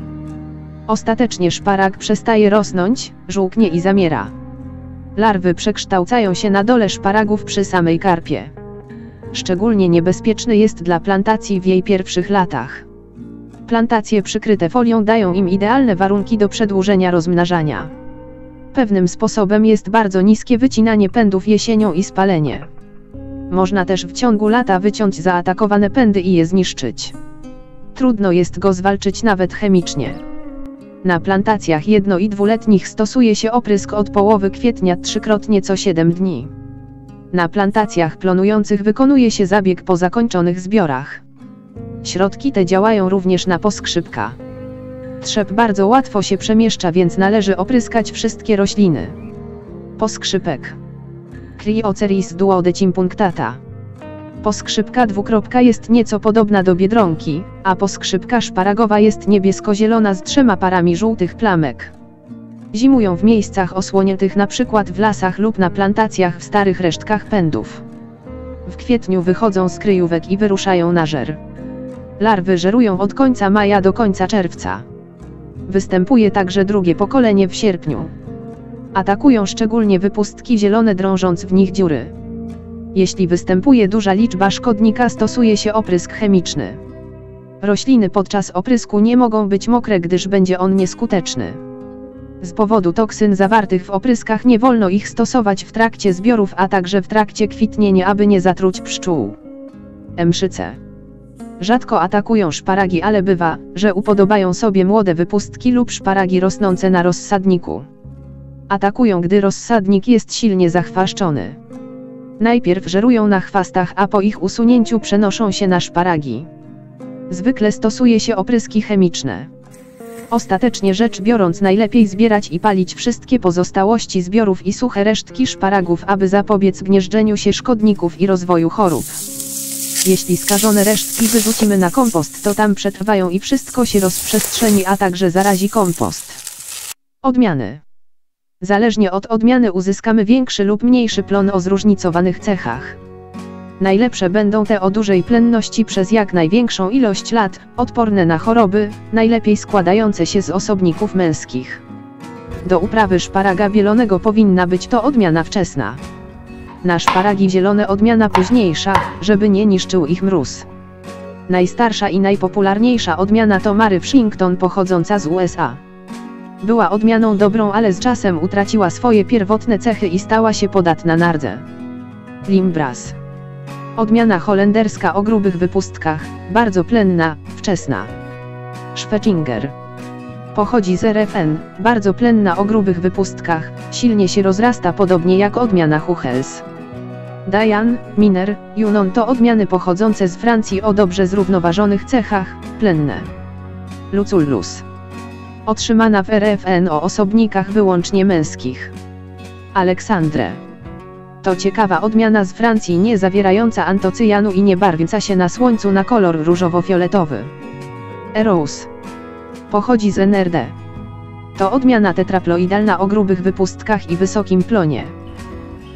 Ostatecznie szparag przestaje rosnąć, żółknie i zamiera. Larwy przekształcają się na dole szparagów przy samej karpie. Szczególnie niebezpieczny jest dla plantacji w jej pierwszych latach. Plantacje przykryte folią dają im idealne warunki do przedłużenia rozmnażania. Pewnym sposobem jest bardzo niskie wycinanie pędów jesienią i spalenie. Można też w ciągu lata wyciąć zaatakowane pędy i je zniszczyć. Trudno jest go zwalczyć nawet chemicznie. Na plantacjach jedno- i dwuletnich stosuje się oprysk od połowy kwietnia 3-krotnie co 7 dni. Na plantacjach plonujących wykonuje się zabieg po zakończonych zbiorach. Środki te działają również na poskrzypka. Trzep bardzo łatwo się przemieszcza, więc należy opryskać wszystkie rośliny. Poskrzypek. Crioceris duodecimpunctata. Poskrzypka dwukropka jest nieco podobna do biedronki, a poskrzypka szparagowa jest niebiesko-zielona z 3 parami żółtych plamek. Zimują w miejscach osłoniętych, np. w lasach lub na plantacjach w starych resztkach pędów. W kwietniu wychodzą z kryjówek i wyruszają na żer. Larwy żerują od końca maja do końca czerwca. Występuje także drugie pokolenie w sierpniu. Atakują szczególnie wypustki zielone, drążąc w nich dziury. Jeśli występuje duża liczba szkodnika, stosuje się oprysk chemiczny. Rośliny podczas oprysku nie mogą być mokre, gdyż będzie on nieskuteczny. Z powodu toksyn zawartych w opryskach nie wolno ich stosować w trakcie zbiorów, a także w trakcie kwitnienia, aby nie zatruć pszczół. Mszyce rzadko atakują szparagi, ale bywa, że upodobają sobie młode wypustki lub szparagi rosnące na rozsadniku. Atakują, gdy rozsadnik jest silnie zachwaszczony. Najpierw żerują na chwastach, a po ich usunięciu przenoszą się na szparagi. Zwykle stosuje się opryski chemiczne. Ostatecznie rzecz biorąc, najlepiej zbierać i palić wszystkie pozostałości zbiorów i suche resztki szparagów, aby zapobiec gnieżdżeniu się szkodników i rozwoju chorób. Jeśli skażone resztki wyrzucimy na kompost, to tam przetrwają i wszystko się rozprzestrzeni, a także zarazi kompost. Odmiany. Zależnie od odmiany uzyskamy większy lub mniejszy plon o zróżnicowanych cechach. Najlepsze będą te o dużej plenności przez jak największą ilość lat, odporne na choroby, najlepiej składające się z osobników męskich. Do uprawy szparaga zielonego powinna być to odmiana wczesna. Na szparagi zielone odmiana późniejsza, żeby nie niszczył ich mróz. Najstarsza i najpopularniejsza odmiana to Mary Washington, pochodząca z USA. Była odmianą dobrą, ale z czasem utraciła swoje pierwotne cechy i stała się podatna na rdzę. Limbras. Odmiana holenderska o grubych wypustkach, bardzo plenna, wczesna. Schwetzinger. Pochodzi z RFN, bardzo plenna o grubych wypustkach, silnie się rozrasta podobnie jak odmiana Huchels. Diane, Miner, Junon to odmiany pochodzące z Francji o dobrze zrównoważonych cechach, plenne. Lucullus. Otrzymana w RFN o osobnikach wyłącznie męskich. Aleksandre. To ciekawa odmiana z Francji, nie zawierająca antocyjanu i nie barwiąca się na słońcu na kolor różowo-fioletowy. Eros. Pochodzi z NRD. To odmiana tetraploidalna o grubych wypustkach i wysokim plonie.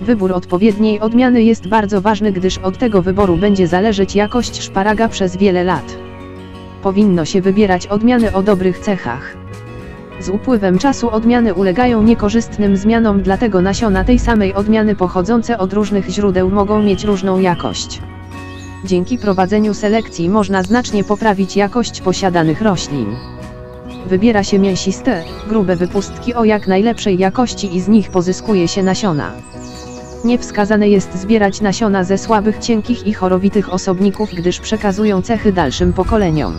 Wybór odpowiedniej odmiany jest bardzo ważny, gdyż od tego wyboru będzie zależeć jakość szparaga przez wiele lat. Powinno się wybierać odmiany o dobrych cechach. Z upływem czasu odmiany ulegają niekorzystnym zmianom, dlatego nasiona tej samej odmiany pochodzące od różnych źródeł mogą mieć różną jakość. Dzięki prowadzeniu selekcji można znacznie poprawić jakość posiadanych roślin. Wybiera się mięsiste, grube wypustki o jak najlepszej jakości i z nich pozyskuje się nasiona. Niewskazane jest zbierać nasiona ze słabych, cienkich i chorowitych osobników, gdyż przekazują cechy dalszym pokoleniom.